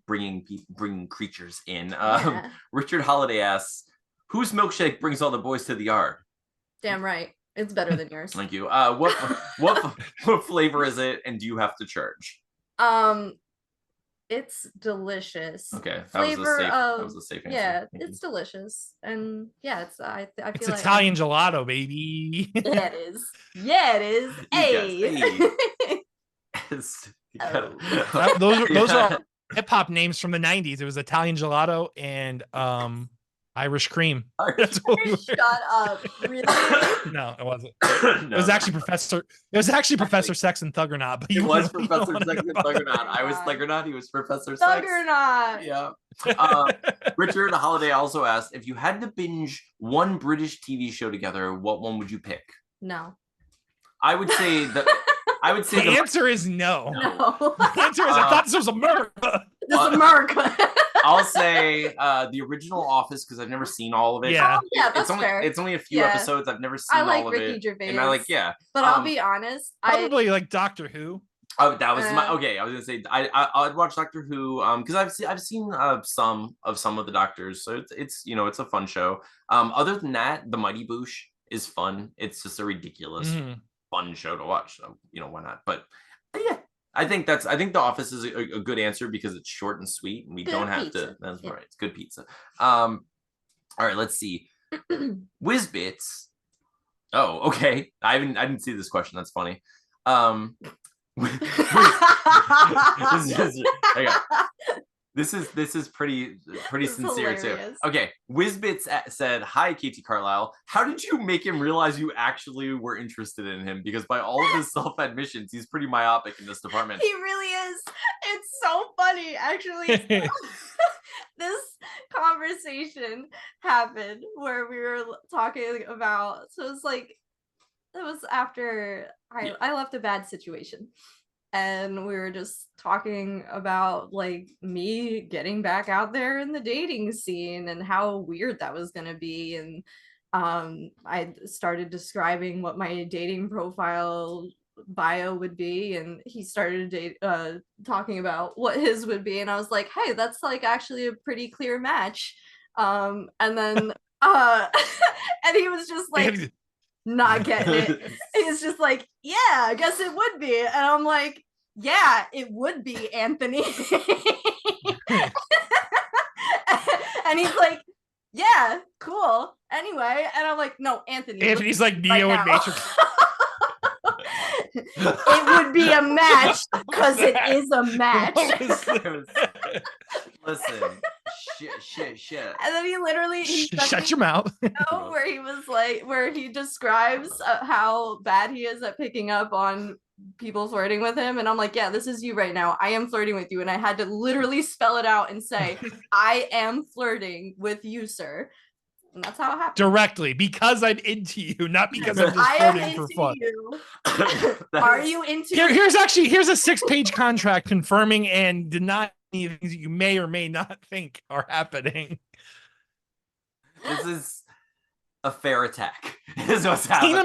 [SPEAKER 1] bringing creatures in, Richard Holiday asks, whose milkshake brings all the boys to the yard?
[SPEAKER 2] Damn right, it's better than yours.
[SPEAKER 1] Thank you. What flavor is it, and do you have to charge?
[SPEAKER 2] It's delicious.
[SPEAKER 1] Okay, that was a safe answer.
[SPEAKER 2] Yeah, it's delicious, and it's I feel
[SPEAKER 3] it's Italian gelato, baby.
[SPEAKER 2] Yeah, it is. Yeah, it is. Hey.
[SPEAKER 3] Those are hip hop names from the '90s. It was Italian gelato and Irish cream.
[SPEAKER 2] Shut up! Really?
[SPEAKER 3] No, it wasn't. It was actually Professor Sex and Thuggernaut. But
[SPEAKER 1] it was Professor Sex and Thuggernaut. I was Thuggernaut. He was Professor Sex.
[SPEAKER 2] Thuggernaut.
[SPEAKER 1] Yeah. Richard Holiday also asked, if you had to binge one British TV show together, what one would you pick?
[SPEAKER 2] No.
[SPEAKER 1] I would say that.
[SPEAKER 3] The answer is no. The answer is
[SPEAKER 1] I
[SPEAKER 3] thought this was America.
[SPEAKER 2] This is America.
[SPEAKER 1] I'll say the original Office because I've never seen all of it.
[SPEAKER 3] Yeah,
[SPEAKER 2] that's fair.
[SPEAKER 1] It's only a few episodes. I've never seen all of
[SPEAKER 2] Ricky
[SPEAKER 1] it.
[SPEAKER 2] Gervais.
[SPEAKER 1] And I
[SPEAKER 2] But I'll be honest.
[SPEAKER 3] Probably like Doctor Who.
[SPEAKER 1] Oh, that was my okay. I was gonna say I'd watch Doctor Who because I've seen some of the Doctors, so it's it's a fun show. Other than that, The Mighty Boosh is fun. It's just a ridiculous fun show to watch. So why not? But yeah. I think The Office is a good answer because it's short and sweet, and we don't have to. That's right. It's good pizza. All right, let's see. Whizbits Oh, okay. I didn't see this question. That's funny. This is, okay. This is pretty sincere
[SPEAKER 2] hilarious.
[SPEAKER 1] too. Okay, Wizbits said, "Hi, KT Carlisle. How did you make him realize you actually were interested in him? Because by all of his self admissions, he's pretty myopic in this department."
[SPEAKER 2] He really is. It's so funny, actually. This conversation happened where we were talking about. So it was like it was after I left a bad situation. And we were just talking about like me getting back out there in the dating scene and how weird that was going to be. And I started describing what my dating profile bio would be, and he started talking about what his would be, and I was like, hey, that's like actually a pretty clear match. And then and he was just like not getting it. He's just like, yeah, I guess it would be. And I'm like, yeah, it would be, Anthony. And he's like, yeah, cool. Anyway, and I'm like, no, Anthony.
[SPEAKER 3] Anthony's like Neo in Matrix.
[SPEAKER 2] It would be a match because it is a match.
[SPEAKER 1] Listen, shit.
[SPEAKER 2] And then he literally
[SPEAKER 3] shut your mouth.
[SPEAKER 2] Where he was like, where he describes how bad he is at picking up on people flirting with him, and I'm like, yeah, this is you right now. I am flirting with you, and I had to literally spell it out and say, I am flirting with you, sir. And that's how it happened.
[SPEAKER 3] Directly, because I'm into you, not because I'm just flirting for fun.
[SPEAKER 2] Are you into
[SPEAKER 3] here's a 6-page contract confirming and denying things that you may or may not think are happening.
[SPEAKER 1] This is a fair attack. Is what's happening.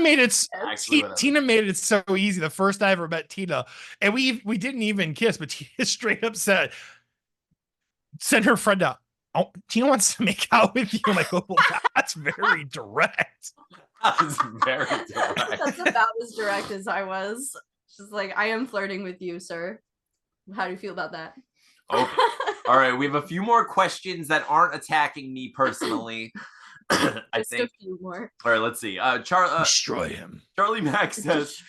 [SPEAKER 3] Tina made it so easy. The first I ever met Tina, and we didn't even kiss, but Tina straight up said, send her friend out. Oh, Tina wants to make out with you. I'm like, oh, that's very direct.
[SPEAKER 1] That's very direct.
[SPEAKER 2] That's about as direct as I was. She's like, I am flirting with you, sir. How do you feel about that?
[SPEAKER 1] Okay. All right, we have a few more questions that aren't attacking me personally. I think
[SPEAKER 2] a few more.
[SPEAKER 1] All right, let's see.
[SPEAKER 3] Destroy him.
[SPEAKER 1] Charlie Max says,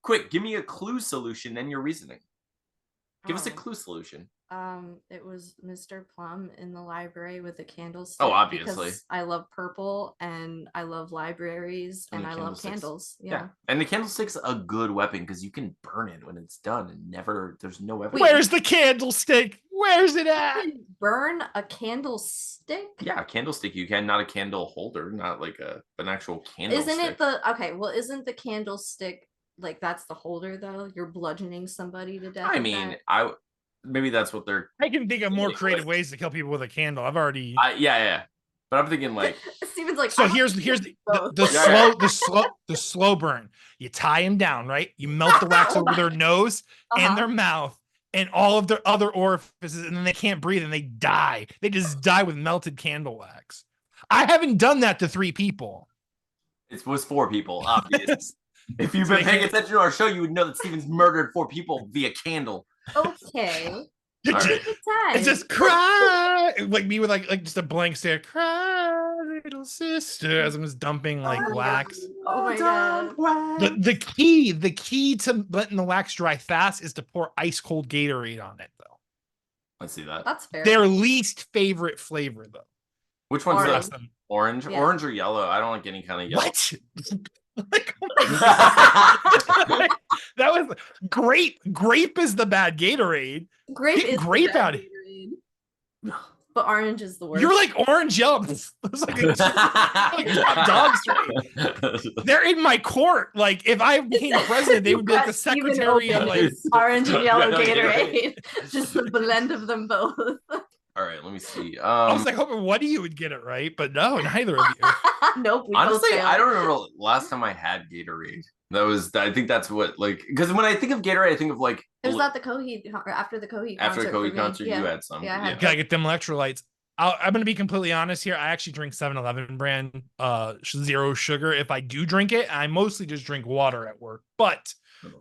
[SPEAKER 1] quick, give me a clue solution and your reasoning. Give us a clue solution.
[SPEAKER 2] It was Mr. Plum in the library with a candlestick.
[SPEAKER 1] Oh, obviously.
[SPEAKER 2] Because I love purple and I love libraries and I love candles. Yeah.
[SPEAKER 1] And the candlestick's a good weapon because you can burn it when it's done and there's no evidence.
[SPEAKER 3] Where's the candlestick? Where's it at?
[SPEAKER 2] You can burn a candlestick?
[SPEAKER 1] Yeah, a candlestick you can, not a candle holder, not like an actual candlestick.
[SPEAKER 2] Isn't the candlestick like that's the holder though? You're bludgeoning somebody to death.
[SPEAKER 1] I mean, maybe that's what they're.
[SPEAKER 3] I can think of more creative ways to kill people with a candle. I've already.
[SPEAKER 1] Yeah. But I'm thinking like.
[SPEAKER 2] Steven's like.
[SPEAKER 3] So here's the slow burn. You tie them down, right? You melt the wax over their nose and their mouth and all of their other orifices, and then they can't breathe and they die. They just die with melted candle wax. I haven't done that to 3 people.
[SPEAKER 1] It was 4 people, obvious. If you've been paying attention to our show, you would know that Steven's murdered 4 people via candle.
[SPEAKER 2] Okay.
[SPEAKER 1] Right.
[SPEAKER 3] It's just cry, like me with like just a blank stare. Cry, little sister, as I'm just dumping like wax.
[SPEAKER 2] Oh my god.
[SPEAKER 3] The key to letting the wax dry fast is to pour ice cold Gatorade on it, though.
[SPEAKER 1] Let's see that.
[SPEAKER 2] That's fair.
[SPEAKER 3] Their least favorite flavor, though.
[SPEAKER 1] Which one's orange? Yeah. Orange or yellow? I don't like any kind of yellow.
[SPEAKER 3] What? Like, oh that was grape. Grape is the bad Gatorade.
[SPEAKER 2] Grape out of Gatorade. But orange is the worst.
[SPEAKER 3] You're like orange yellow. It's like dogs. They're in my court. Like if I became president, they would be like the secretary of like
[SPEAKER 2] orange and yellow Gatorade. Just the blend of them both.
[SPEAKER 1] All right, let me see.
[SPEAKER 3] I was like hoping one of you would get it right, but no, neither of you.
[SPEAKER 2] Nope.
[SPEAKER 1] Honestly, I don't remember last time I had Gatorade. I think that's what, like, because when I think of Gatorade, I think of like.
[SPEAKER 2] It was at the Coheed, or after the Coheed concert.
[SPEAKER 1] After the Coheed concert, you had some.
[SPEAKER 2] Yeah.
[SPEAKER 3] Gotta get them electrolytes. I'm going to be completely honest here. I actually drink 7-Eleven brand zero sugar. If I do drink it, I mostly just drink water at work. But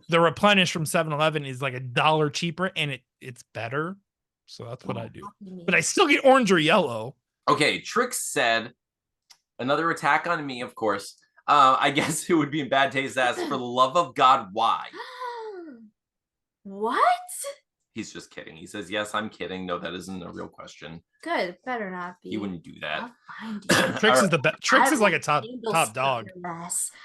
[SPEAKER 3] the replenish from 7-Eleven is like $1 cheaper, and it's better. So that's what I do. But I still get orange or yellow.
[SPEAKER 1] Okay, Trix said, another attack on me, of course. I guess it would be in bad taste to ask, for the love of God, why?
[SPEAKER 2] What?
[SPEAKER 1] He's just kidding. He says, yes, I'm kidding. No, that isn't a real question.
[SPEAKER 2] Good. Better not be.
[SPEAKER 1] He wouldn't do that.
[SPEAKER 2] I'll find you.
[SPEAKER 3] Trix is the best. Trix is like a
[SPEAKER 2] Angel
[SPEAKER 3] top dog.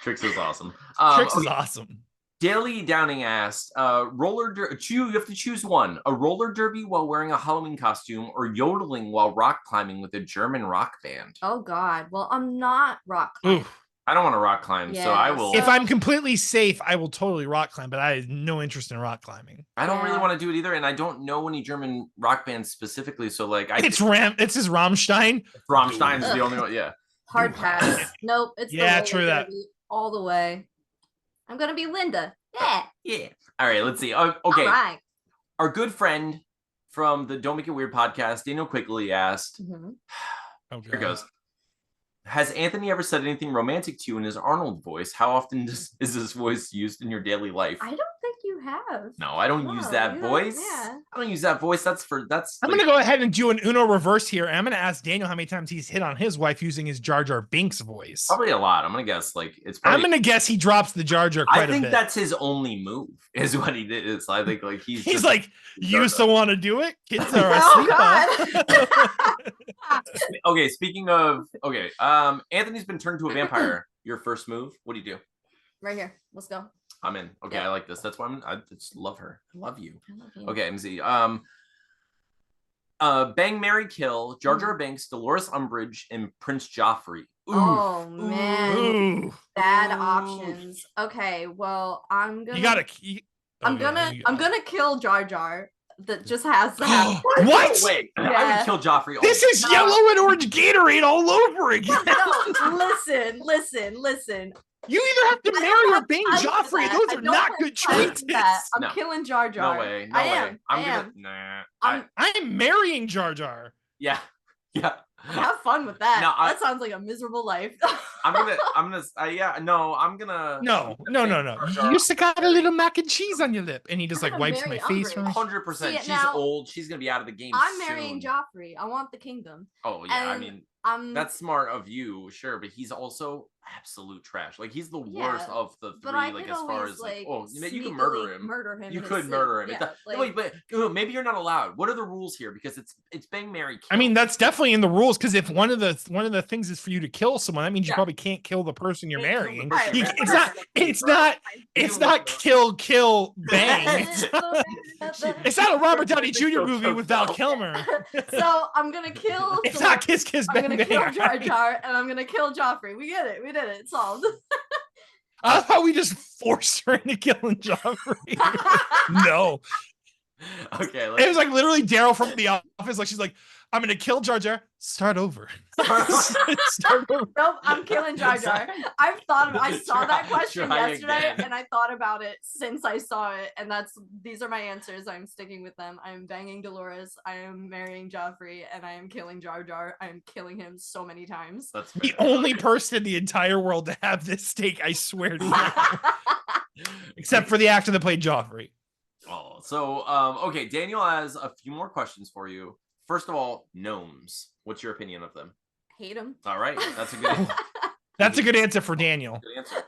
[SPEAKER 1] Trix is awesome.
[SPEAKER 3] Trix is awesome.
[SPEAKER 1] Daily Downing asked, you have to choose one: a roller derby while wearing a Halloween costume, or yodeling while rock climbing with a German rock band.
[SPEAKER 2] Oh God. Well, I'm not rock climbing.
[SPEAKER 3] Oof.
[SPEAKER 1] I don't want to rock climb, so I will.
[SPEAKER 3] If I'm completely safe, I will totally rock climb, but I have no interest in rock climbing.
[SPEAKER 1] I don't really want to do it either, and I don't know any German rock bands specifically, so like
[SPEAKER 3] It's his Rammstein.
[SPEAKER 1] Rammstein is the only one, yeah.
[SPEAKER 2] Hard pass. Nope. It's
[SPEAKER 3] true that.
[SPEAKER 2] All the way. I'm gonna be Linda.
[SPEAKER 1] Yeah. All right, let's see. Okay.
[SPEAKER 2] All right.
[SPEAKER 1] Our good friend from the Don't Make It Weird podcast, Daniel Quigley, asked, here goes. Has Anthony ever said anything romantic to you in his Arnold voice? How often is this voice used in your daily life?
[SPEAKER 2] I don't think you have.
[SPEAKER 1] No, I don't use that voice. I don't use that voice. That's
[SPEAKER 3] I'm going to go ahead and do an Uno reverse here. I'm going to ask Daniel how many times he's hit on his wife using his Jar Jar Binks voice.
[SPEAKER 1] Probably a lot. I'm going to guess it's probably,
[SPEAKER 3] I'm going to guess he drops the Jar Jar quite a bit.
[SPEAKER 1] I think that's his only move is what he did. So I think he's
[SPEAKER 3] like, you still want to do it? Kids are asleep.
[SPEAKER 1] Okay, speaking of, Anthony's been turned to a vampire. Your first move, what do you do?
[SPEAKER 2] Right here. Let's go.
[SPEAKER 1] I'm in. Okay, I like this. That's why I just love her. I love you.
[SPEAKER 2] You.
[SPEAKER 1] Okay, MC. Bang, marry, kill, Jar Jar Binks, Dolores Umbridge, and Prince Joffrey. Ooh.
[SPEAKER 2] Oh man.
[SPEAKER 3] Ooh.
[SPEAKER 2] Bad options. Okay, well, I'm gonna kill Jar Jar. That just has to happen.
[SPEAKER 3] What?
[SPEAKER 1] Wait, I would kill Joffrey.
[SPEAKER 3] This is yellow and orange Gatorade all over again.
[SPEAKER 2] No, listen.
[SPEAKER 3] You either have to marry or bang Joffrey. Those are not good choices.
[SPEAKER 2] I'm killing Jar Jar.
[SPEAKER 1] No way.
[SPEAKER 3] I'm marrying Jar Jar.
[SPEAKER 1] Yeah.
[SPEAKER 2] Have fun with that.
[SPEAKER 1] No,
[SPEAKER 2] that sounds like a miserable life.
[SPEAKER 1] No.
[SPEAKER 3] You still got a little mac and cheese on your lip, and he just like wipes my face from
[SPEAKER 1] 100%. She's old. She's gonna be out of the game.
[SPEAKER 2] I'm marrying Joffrey. I want the kingdom.
[SPEAKER 1] Oh yeah, that's smart of you, sure, but he's also absolute trash. Like he's the worst of the three. Like as far as you can murder him. You could murder him. Yeah, wait, but maybe you're not allowed. What are the rules here? Because it's bang, marry, kill.
[SPEAKER 3] I mean, that's definitely in the rules. Because if one of the things is for you to kill someone, that means you probably can't kill the person you're marrying. It's not kill bang. It's not a Robert Downey Jr. movie with Val Kilmer.
[SPEAKER 2] So I'm gonna kill.
[SPEAKER 3] It's not kiss bang.
[SPEAKER 2] I'm gonna kill Jar Jar and I'm gonna kill Joffrey. We get it. We did it. It's solved.
[SPEAKER 3] I thought we just forced her into killing Joffrey. No.
[SPEAKER 1] Okay.
[SPEAKER 3] It was like literally Daryl from The Office. Like she's like, I'm gonna kill Jar Jar. Start over.
[SPEAKER 2] Start over. Nope, I'm killing Jar Jar. I saw that question yesterday, and I thought about it since I saw it, and these are my answers. I'm sticking with them. I'm banging Dolores. I am marrying Joffrey, and I am killing Jar Jar. I am killing him so many times.
[SPEAKER 1] That's
[SPEAKER 3] the only person in the entire world to have this stake. I swear to you. Except for the actor that played Joffrey.
[SPEAKER 1] Oh, so okay. Daniel has a few more questions for you. First of all, gnomes. What's your opinion of them?
[SPEAKER 2] Hate them.
[SPEAKER 1] All right, that's a good.
[SPEAKER 3] That's a good answer for Daniel.
[SPEAKER 1] Good answer.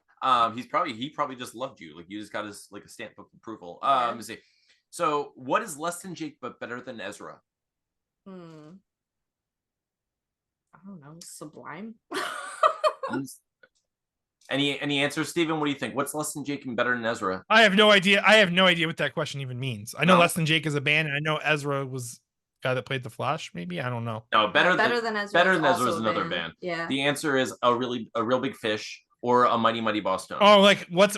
[SPEAKER 1] He probably just loved you. Like you just got his a stamp of approval. Let me see. So, what is less than Jake but better than Ezra?
[SPEAKER 2] I don't know. Sublime.
[SPEAKER 1] Any answers, Steven? What do you think? What's less than Jake and better than Ezra?
[SPEAKER 3] I have no idea. What that question even means. I know Less Than Jake is a band, and I know Ezra was guy that played the Flash. Maybe I don't know.
[SPEAKER 1] No, better than Ezra. Better than Ezra is another
[SPEAKER 2] band.
[SPEAKER 1] band.
[SPEAKER 2] Yeah.
[SPEAKER 1] The answer is a real big fish or a mighty mighty boss stone.
[SPEAKER 3] Oh, like what's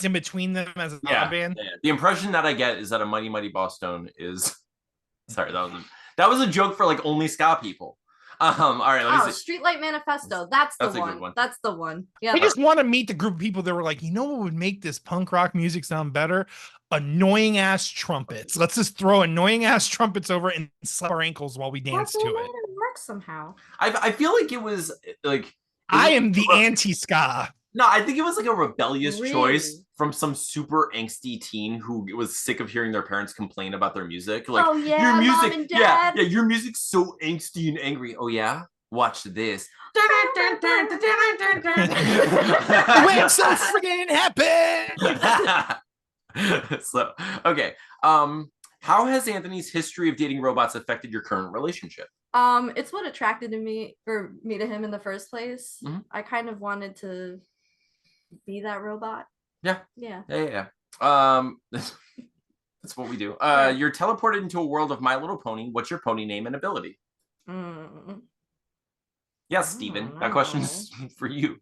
[SPEAKER 3] in between them as a band?
[SPEAKER 1] Yeah. The impression that I get is that a mighty mighty boss stone is. Sorry, that was a joke for like only ska people. All right, let me see.
[SPEAKER 2] Streetlight Manifesto. That's the one. That's the one. Yeah.
[SPEAKER 3] I just want to meet the group of people that were like, you know what would make this punk rock music sound better? Annoying ass trumpets. Let's just throw annoying ass trumpets over and slap our ankles while we dance to it.
[SPEAKER 2] Work somehow.
[SPEAKER 1] I feel like it was like
[SPEAKER 3] I am the anti-ska.
[SPEAKER 1] No, I think it was like a rebellious choice from some super angsty teen who was sick of hearing their parents complain about their music. Like,
[SPEAKER 2] your music,
[SPEAKER 1] Mom and Dad. Yeah, your music's so angsty and angry. Oh yeah, Watch this.
[SPEAKER 3] When so friggin' happy.
[SPEAKER 1] So, okay. How has Anthony's history of dating robots affected your current relationship?
[SPEAKER 2] It's what attracted me to him in the first place.
[SPEAKER 1] Mhm.
[SPEAKER 2] I kind of wanted to be that robot.
[SPEAKER 1] Yeah.
[SPEAKER 2] Yeah.
[SPEAKER 1] That's what we do.
[SPEAKER 2] Yeah.
[SPEAKER 1] You're teleported into a world of My Little Pony. What's your pony name and ability? Yes, Steven. That question's for you.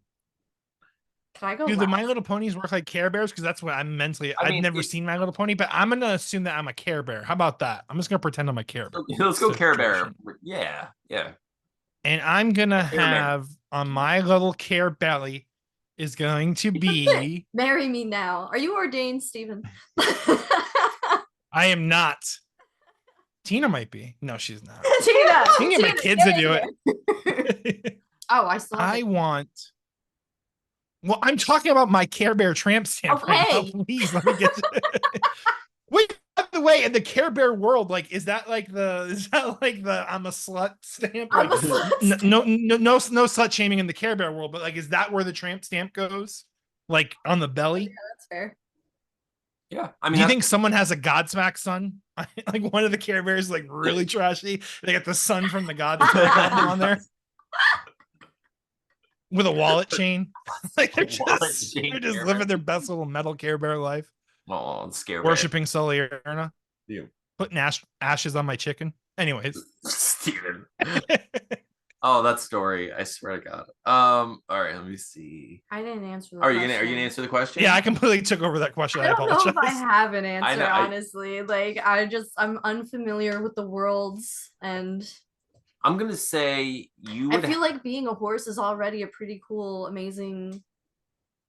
[SPEAKER 2] Can I go?
[SPEAKER 3] Do the
[SPEAKER 2] last?
[SPEAKER 3] My Little Ponies work like Care Bears? Because that's what I'm mentally.
[SPEAKER 1] I
[SPEAKER 3] I've
[SPEAKER 1] mean,
[SPEAKER 3] never seen My Little Pony, but I'm gonna assume that I'm a Care Bear. How about that? I'm just gonna pretend I'm a Care Bear.
[SPEAKER 1] Let's go Care Bear.
[SPEAKER 3] situation.
[SPEAKER 1] Yeah.
[SPEAKER 3] And I'm gonna
[SPEAKER 1] Care Bear.
[SPEAKER 3] have on my little Care Belly is going to be.
[SPEAKER 2] Marry me now. Are you ordained, Steven?
[SPEAKER 3] I am not. Tina might be. No, she's not.
[SPEAKER 2] Tina.
[SPEAKER 3] I can get my kids to do it.
[SPEAKER 2] Oh, I still.
[SPEAKER 3] I want. Well, I'm talking about my Care Bear tramp stamp right now. Please let me get. Wait, by the way, in the Care Bear world, like, is that like the I'm a slut stamp?
[SPEAKER 2] I'm
[SPEAKER 3] Like,
[SPEAKER 2] a slut.
[SPEAKER 3] no slut shaming in the Care Bear world, but like, is that where the tramp stamp goes? Like on the belly?
[SPEAKER 2] Yeah, that's fair.
[SPEAKER 1] Yeah. I mean,
[SPEAKER 3] do you think someone has a Godsmack son? Like one of the Care Bears, like really trashy. They got the son from the Godsmack on there. With a wallet chain. Like they're just living their best little metal Care Bear life.
[SPEAKER 1] Oh, scare
[SPEAKER 3] Worshipping Soliana.
[SPEAKER 1] Yeah.
[SPEAKER 3] Putting ashes on my chicken. Anyways.
[SPEAKER 1] Steven. Oh, that story. I swear to God. All right, let me see.
[SPEAKER 2] I didn't answer the
[SPEAKER 1] Are
[SPEAKER 2] question.
[SPEAKER 1] you gonna answer the question?
[SPEAKER 3] Yeah, I completely took over that question.
[SPEAKER 2] I don't
[SPEAKER 3] apologize.
[SPEAKER 2] know if I have an answer,
[SPEAKER 1] know,
[SPEAKER 2] honestly. Like I'm unfamiliar with the worlds, and
[SPEAKER 1] I'm gonna say you would
[SPEAKER 2] I feel like being a horse is already a pretty cool, amazing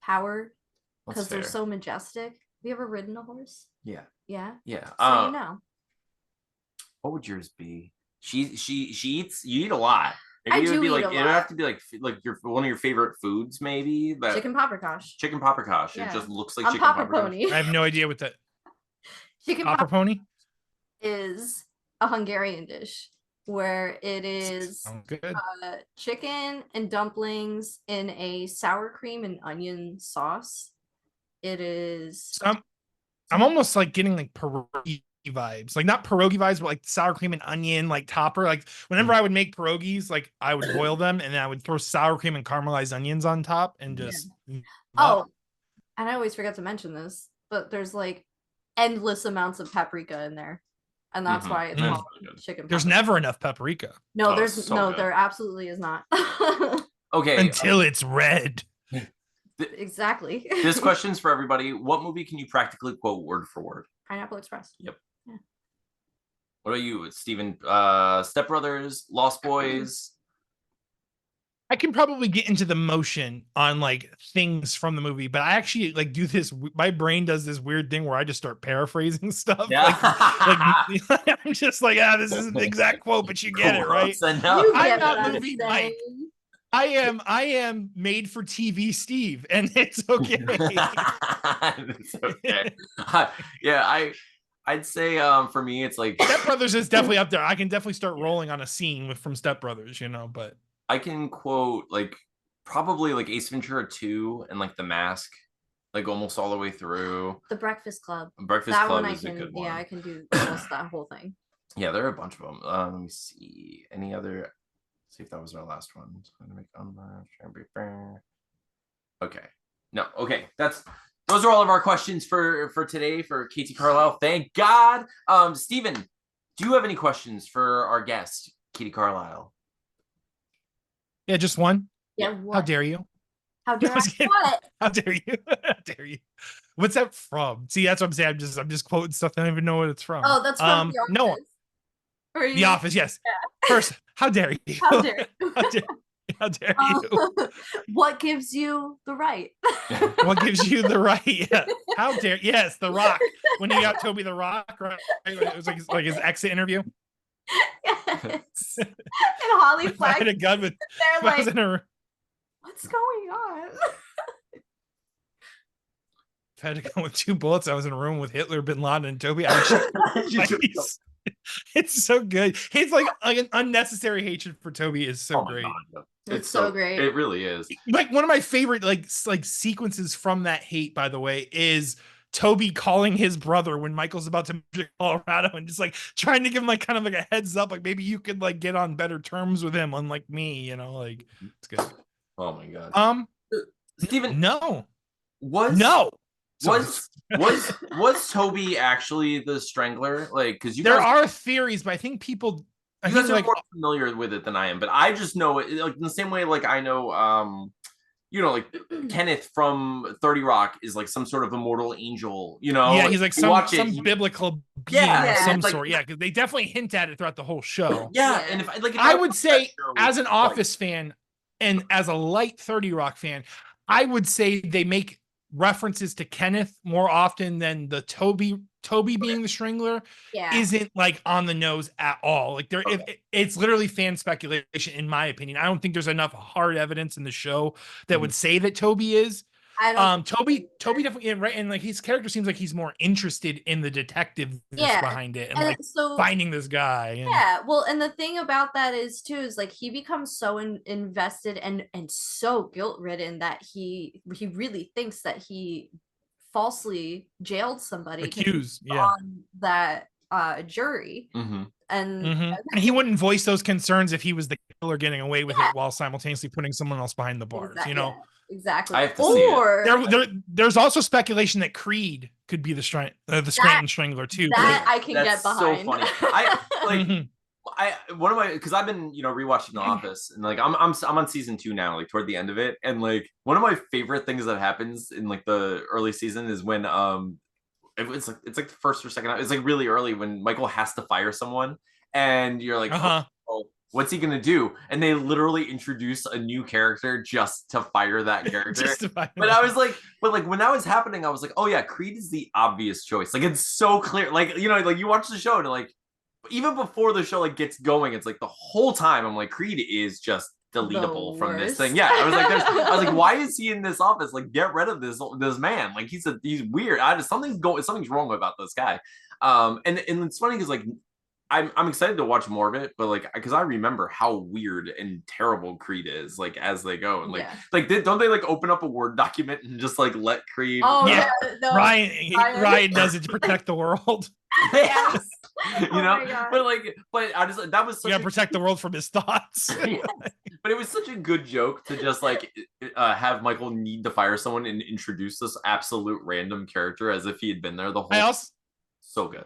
[SPEAKER 2] power because they're so majestic. Have you ever ridden a horse?
[SPEAKER 1] Yeah.
[SPEAKER 2] Yeah.
[SPEAKER 1] Yeah.
[SPEAKER 2] So you know.
[SPEAKER 1] What would yours be? She eats. You eat a lot.
[SPEAKER 2] I
[SPEAKER 1] Maybe
[SPEAKER 2] do
[SPEAKER 1] it would be
[SPEAKER 2] eat
[SPEAKER 1] like
[SPEAKER 2] a
[SPEAKER 1] it would
[SPEAKER 2] lot.
[SPEAKER 1] have to be like your one of your favorite foods, maybe. But
[SPEAKER 2] Chicken paprikash.
[SPEAKER 1] Chicken paprikash.
[SPEAKER 2] Yeah.
[SPEAKER 1] It just looks like
[SPEAKER 2] I'm
[SPEAKER 1] chicken
[SPEAKER 2] Papa
[SPEAKER 1] paprikash.
[SPEAKER 2] Pony.
[SPEAKER 3] I have no idea what that
[SPEAKER 2] Chicken
[SPEAKER 3] Papa Pony
[SPEAKER 2] is a Hungarian dish where it is
[SPEAKER 3] good.
[SPEAKER 2] Chicken and dumplings in a sour cream and onion sauce. It is.
[SPEAKER 3] So I'm almost like getting like pierogi vibes, like not pierogi vibes, but like sour cream and onion, like topper. Like whenever I would make pierogies, like I would boil them and then I would throw sour cream and caramelized onions on top and just.
[SPEAKER 2] Oh, and I always forget to mention this, but there's like endless amounts of paprika in there, and that's why it's called chicken.
[SPEAKER 3] There's never enough paprika.
[SPEAKER 2] No, there absolutely is not.
[SPEAKER 1] Okay,
[SPEAKER 3] until it's red.
[SPEAKER 2] Exactly.
[SPEAKER 1] This question's for everybody. What movie can you practically quote word for word?
[SPEAKER 2] Pineapple Express.
[SPEAKER 1] Yep.
[SPEAKER 2] Yeah.
[SPEAKER 1] What about you, Steven? Step Brothers, Lost Boys.
[SPEAKER 3] I can probably get into the motion on like things from the movie, but I actually like do this. My brain does this weird thing where I just start paraphrasing stuff.
[SPEAKER 1] Yeah.
[SPEAKER 3] Like I'm just like, this isn't the exact quote, but you get it, right?
[SPEAKER 2] You get
[SPEAKER 3] I'm not movie Mike. I am made for TV Steve, and it's okay.
[SPEAKER 1] It's okay. Yeah, I'd say for me it's like
[SPEAKER 3] Step Brothers is definitely up there. I can definitely start rolling on a scene from Step Brothers, but
[SPEAKER 1] I can quote like probably like Ace Ventura 2 and like The Mask, like almost all the way through.
[SPEAKER 2] The Breakfast Club.
[SPEAKER 1] Breakfast
[SPEAKER 2] that
[SPEAKER 1] Club
[SPEAKER 2] one
[SPEAKER 1] is a good one.
[SPEAKER 2] Yeah, I can do almost that whole thing.
[SPEAKER 1] Yeah, there are a bunch of them. Let me see. Any other? See if that was our last one. Okay. No. Okay. Those are all of our questions for today for KT Carlisle. Thank God. Steven, do you have any questions for our guest, KT Carlisle?
[SPEAKER 3] Yeah, just one.
[SPEAKER 2] Yeah. What?
[SPEAKER 3] How dare you?
[SPEAKER 2] How dare I? What?
[SPEAKER 3] How dare you? How dare you? What's that from? See, that's what I'm saying. I'm just quoting stuff. I don't even know what it's from.
[SPEAKER 2] Oh, that's from The Office.
[SPEAKER 3] No. The Office, yes. Yeah. First, how dare you?
[SPEAKER 2] How dare you?
[SPEAKER 3] How dare you?
[SPEAKER 2] What gives you the right?
[SPEAKER 3] What gives you the right? Yeah. How dare? Yes, The Rock. When he got Toby the Rock, right? It was like his exit interview.
[SPEAKER 2] Yes. And Holly Flack.
[SPEAKER 3] Had a gun with.
[SPEAKER 2] They're like, what's going on?
[SPEAKER 3] If I had to go with 2 bullets, I was in a room with Hitler, Bin Laden, and Toby. It's so good. It's like an unnecessary hatred for Toby is so
[SPEAKER 1] Oh my
[SPEAKER 3] great.
[SPEAKER 1] god,
[SPEAKER 2] It's so great.
[SPEAKER 1] It really is.
[SPEAKER 3] Like one of my favorite like sequences from that hate, by the way, is Toby calling his brother when Michael's about to move to Colorado and just like trying to give him like kind of like a heads up, like maybe you could like get on better terms with him, unlike me, you know, like it's good.
[SPEAKER 1] Oh my god.
[SPEAKER 3] Steven,
[SPEAKER 1] no.
[SPEAKER 3] No.
[SPEAKER 1] Was Toby actually the Strangler? Like, because
[SPEAKER 3] there are theories, but I think people.
[SPEAKER 1] You guys are more familiar with it than I am, but I just know it like in the same way. Like I know, you know, like Kenneth from 30 Rock is like some sort of immortal angel. You know,
[SPEAKER 3] yeah, he's like some biblical being of some sort. Yeah, because they definitely hint at it throughout the whole show.
[SPEAKER 1] Yeah, and if
[SPEAKER 3] I would say, as an Office fan and as a light 30 Rock fan, I would say they make references to Kenneth more often than the Toby being the Strangler isn't like on the nose at all. Like it's literally fan speculation in my opinion. I don't think there's enough hard evidence in the show that would say that Toby is. Toby definitely, right, and like his character seems like he's more interested in the detectiveness behind it and like finding this guy.
[SPEAKER 2] Well, and the thing about that is too is like he becomes so invested and so guilt ridden that he really thinks that he falsely jailed somebody
[SPEAKER 3] accused
[SPEAKER 2] on that jury.
[SPEAKER 3] And he wouldn't voice those concerns if he was the killer getting away with it while simultaneously putting someone else behind the bars. You know.
[SPEAKER 2] Exactly.
[SPEAKER 1] I have to see it.
[SPEAKER 3] There's also speculation that Creed could be the Scranton Strangler too.
[SPEAKER 2] That I can get behind.
[SPEAKER 1] So funny. One of my because I've been rewatching The Office and like I'm on season 2 now, like toward the end of it, and like one of my favorite things that happens in like the early season is when it's like the first or second, it's like really early when Michael has to fire someone and you're like what's he gonna do? And they literally introduce a new character just to fire that character. I was like, but like when that was happening, I was like, oh yeah, Creed is the obvious choice. Like it's so clear. Like like you watch the show and like even before the show like gets going, it's like the whole time I'm like, Creed is just deletable from this thing. Yeah, I was like, why is he in this office? Like, get rid of this man. Like he's weird. Something's wrong about this guy. And it's funny because like I'm excited to watch more of it, but like because I remember how weird and terrible Creed is, like as they go, and don't they like open up a Word document and just like let Creed?
[SPEAKER 2] Oh yeah,
[SPEAKER 3] no. Ryan does it to protect the world.
[SPEAKER 2] Yes.
[SPEAKER 1] But I just that was such
[SPEAKER 3] protect the world from his thoughts.
[SPEAKER 1] But it was such a good joke to just like have Michael need to fire someone and introduce this absolute random character as if he had been there the whole. So good.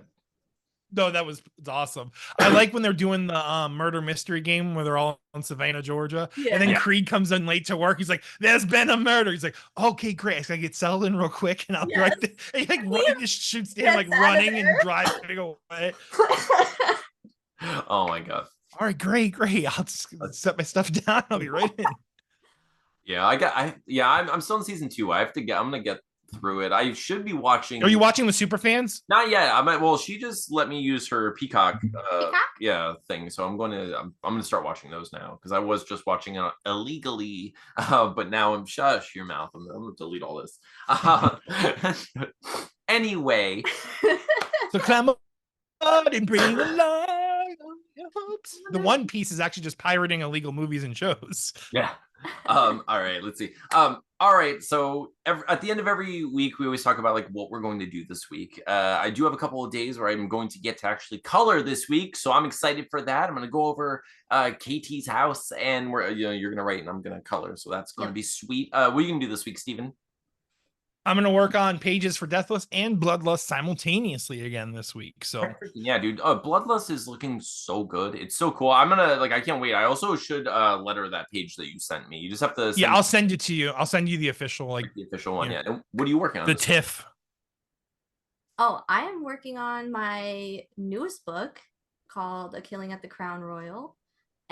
[SPEAKER 3] No, it's awesome. I like when they're doing the murder mystery game where they're all in Savannah, Georgia. And then Creed comes in late to work. He's like, there's been a murder. He's like, okay, great. I gotta get settled in real quick. And I'll be right there. And he like just shoots him like running and driving away.
[SPEAKER 1] Oh my God.
[SPEAKER 3] All right, great. I'll just set my stuff down. I'll be right in.
[SPEAKER 1] Yeah, I'm still in season 2. I'm gonna get through it. I should be watching.
[SPEAKER 3] Are you watching the Superfans?
[SPEAKER 1] Not yet. Well, she just let me use her Peacock thing. So I'm gonna start watching those now because I was just watching it illegally. But now I'm shush your mouth. I'm gonna delete all this. Anyway.
[SPEAKER 3] So climb up and bring the light on your hopes. The One Piece is actually just pirating illegal movies and shows.
[SPEAKER 1] Yeah. All right, let's see. All right, so at the end of every week, we always talk about like what we're going to do this week. I do have a couple of days where I'm going to get to actually color this week, so I'm excited for that. I'm going to go over KT's house, and you're going to write, and I'm going to color, so that's going to be sweet. What are you going to do this week, Steven?
[SPEAKER 3] I'm going to work on pages for Deathless and Bloodlust simultaneously again this week. So
[SPEAKER 1] yeah, dude, Bloodlust is looking so good. It's so cool. I'm going to I can't wait. I also should letter that page that you sent me. You just have to
[SPEAKER 3] I'll send it to you. I'll send you the official
[SPEAKER 1] the official one. Yeah. And what are you working on?
[SPEAKER 3] The TIFF.
[SPEAKER 2] Oh, I am working on my newest book called A Killing at the Crown Royal.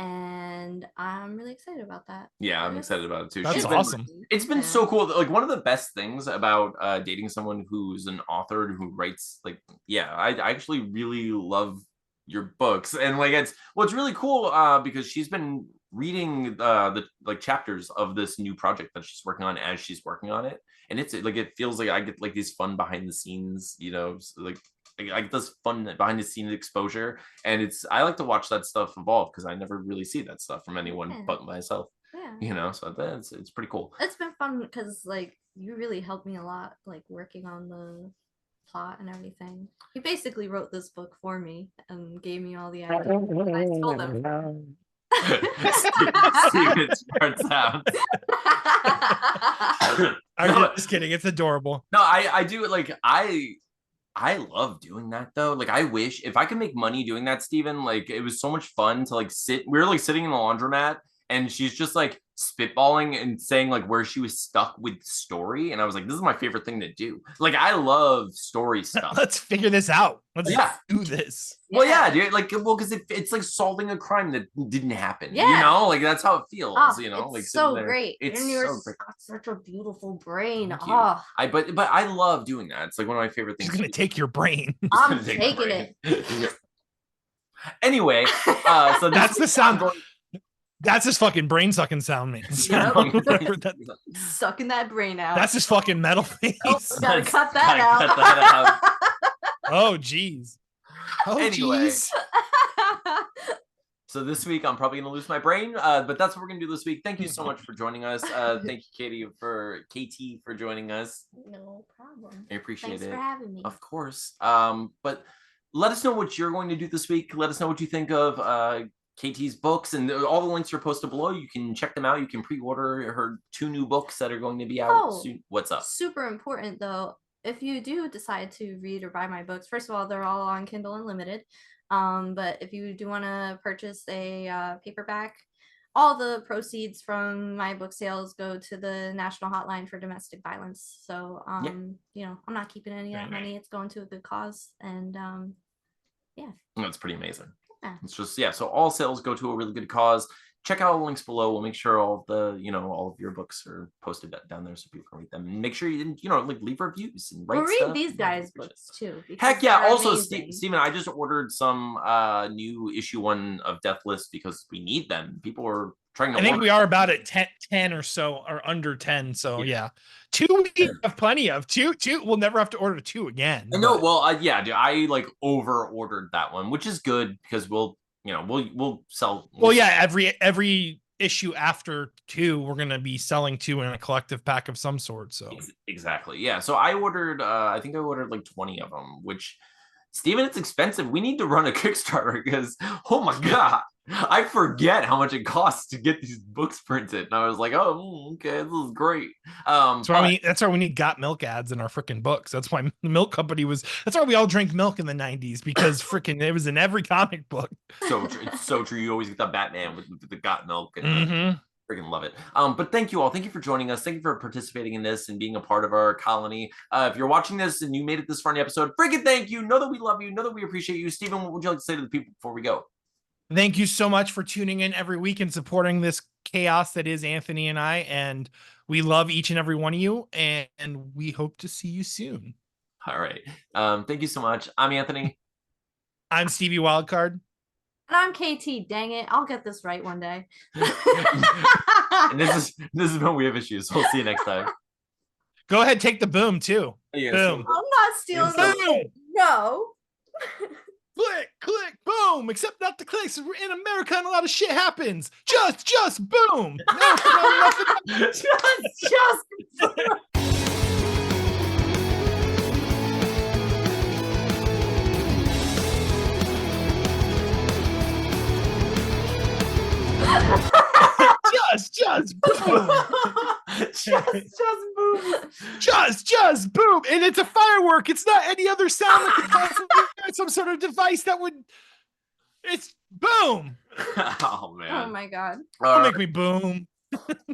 [SPEAKER 2] And I'm really excited about that.
[SPEAKER 1] Yeah, I'm excited about it too.
[SPEAKER 3] That's awesome.
[SPEAKER 1] It's been so cool. Like one of the best things about dating someone who's an author who writes I actually really love your books. And like it's really cool because she's been reading the chapters of this new project that she's working on as she's working on it. And it's like it feels like I get like these fun behind the scenes, I get this fun behind the scenes exposure, and I like to watch that stuff evolve because I never really see that stuff from anyone but myself.
[SPEAKER 2] Yeah.
[SPEAKER 1] So it's pretty cool.
[SPEAKER 2] It's been fun because like you really helped me a lot, like working on the plot and everything. He basically wrote this book for me and gave me all the ideas. I told him.
[SPEAKER 1] Steven starts out.
[SPEAKER 3] I'm just kidding. It's adorable.
[SPEAKER 1] No, I do like I love doing that though. Like I wish if I could make money doing that, Steven, like it was so much fun to like we were like sitting in the laundromat and she's just like spitballing and saying like where she was stuck with story. And I was like, this is my favorite thing to do. Like I love story stuff.
[SPEAKER 3] Let's figure this out. Let's do this.
[SPEAKER 1] Well, yeah, dude. Like, well, because it's like solving a crime that didn't happen.
[SPEAKER 2] Yeah.
[SPEAKER 1] You know, like that's how it feels.
[SPEAKER 2] It's
[SPEAKER 1] like
[SPEAKER 2] so great.
[SPEAKER 1] It's
[SPEAKER 2] and you're
[SPEAKER 1] so great.
[SPEAKER 2] got such a beautiful brain.
[SPEAKER 1] But I love doing that. It's like one of my favorite things.
[SPEAKER 3] She's gonna take your brain.
[SPEAKER 2] I'm taking it.
[SPEAKER 1] Anyway, so
[SPEAKER 3] that's the sound. That's his fucking brain sucking sound, man.
[SPEAKER 2] Sucking that brain out.
[SPEAKER 3] That's his fucking metal face.
[SPEAKER 2] Oh, gotta cut that out.
[SPEAKER 3] Oh, jeez. Oh,
[SPEAKER 1] anyway.
[SPEAKER 3] jeez.
[SPEAKER 1] So this week I'm probably gonna lose my brain, but that's what we're gonna do this week. Thank you so much for joining us. Thank you, KT for joining us.
[SPEAKER 2] No problem.
[SPEAKER 1] I appreciate it.
[SPEAKER 2] Thanks for having me.
[SPEAKER 1] Of course. But let us know what you're going to do this week. Let us know what you think of KT's books, and all the links are posted below. You can check them out. You can pre-order her 2 new books that are going to be out soon. What's up?
[SPEAKER 2] Super important though. If you do decide to read or buy my books, first of all, they're all on Kindle Unlimited. But if you do want to purchase a paperback, all the proceeds from my book sales go to the National Hotline for Domestic Violence. So, you know, I'm not keeping any of that money. It's going to a good cause. And yeah.
[SPEAKER 1] That's pretty amazing.
[SPEAKER 2] Yeah.
[SPEAKER 1] It's just, so all sales go to a really good cause. Check out all the links below. We'll make sure all of your books are posted down there so people can read them. And make sure you like leave reviews and write
[SPEAKER 2] read
[SPEAKER 1] stuff.
[SPEAKER 2] these guys' books too.
[SPEAKER 1] Heck yeah. Also, Steven, I just ordered some new issue 1 of Death List because we need them. People are trying to
[SPEAKER 3] I think we are about at 10 or so, or under 10. So yeah. 2 we have plenty of. 2 we'll never have to order 2 again.
[SPEAKER 1] No, well, yeah, dude, I like over ordered that one, which is good because we'll sell.
[SPEAKER 3] Well, yeah, every issue after 2, we're gonna be selling 2 in a collective pack of some sort. So
[SPEAKER 1] exactly, yeah. So I ordered, I think I ordered like 20 of them, which, Steven, it's expensive. We need to run a Kickstarter because, oh my god, I forget how much it costs to get these books printed, and I was like, oh, okay, this is great.
[SPEAKER 3] That's why we need Got Milk ads in our freaking books. That's why the milk company that's why we all drank milk in the 90s, because freaking it was in every comic book.
[SPEAKER 1] So it's so true. You always get the Batman with the Got Milk, and freaking love it. But thank you all. Thank you for joining us. Thank you for participating in this and being a part of our colony. If you're watching this and you made it this far in the episode, freaking thank you. Know that we love you. Know that we appreciate you. Steven, what would you like to say to the people before we go?
[SPEAKER 3] Thank you so much for tuning in every week and supporting this chaos that is Anthony and I. And we love each and every one of you. And we hope to see you soon.
[SPEAKER 1] All right. Thank you so much. I'm Anthony.
[SPEAKER 3] I'm Stevie Wildcard.
[SPEAKER 2] And I'm KT. Dang it. I'll get this right one day.
[SPEAKER 1] And this is when we have issues. We'll see you next time.
[SPEAKER 3] Go ahead. Take the boom too.
[SPEAKER 2] I'm
[SPEAKER 3] Boom.
[SPEAKER 2] not stealing it. No.
[SPEAKER 3] Click, click, boom. Except not the clicks. We're in America and a lot of shit happens. Just boom.
[SPEAKER 2] Just
[SPEAKER 3] boom. Just boom. And it's a firework. It's not any other sound that could possibly some sort of device that would. It's boom.
[SPEAKER 1] Oh man.
[SPEAKER 2] Oh my god.
[SPEAKER 3] Don't make me boom.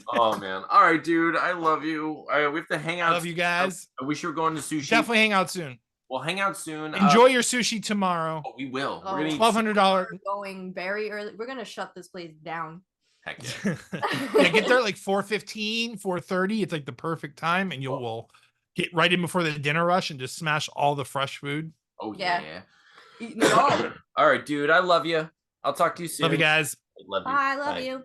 [SPEAKER 1] Oh man. All right, dude. I love you. We have to hang out.
[SPEAKER 3] I love you guys.
[SPEAKER 1] I wish you were going to sushi.
[SPEAKER 3] Definitely hang out soon.
[SPEAKER 1] We'll hang out soon.
[SPEAKER 3] Enjoy your sushi tomorrow.
[SPEAKER 1] Oh, we will.
[SPEAKER 2] Oh,
[SPEAKER 1] We're gonna eat
[SPEAKER 3] $1,200.
[SPEAKER 2] We're going very early. We're gonna shut this place down.
[SPEAKER 1] Heck yeah.
[SPEAKER 3] Yeah, get there at like 4:15, 4:30. It's like the perfect time, and will get right in before the dinner rush and just smash all the fresh food.
[SPEAKER 1] Oh yeah.
[SPEAKER 2] Eating it all.
[SPEAKER 1] All right, dude. I love you. I'll talk to you soon.
[SPEAKER 3] Love you guys.
[SPEAKER 1] Love you.
[SPEAKER 2] Bye. Love you.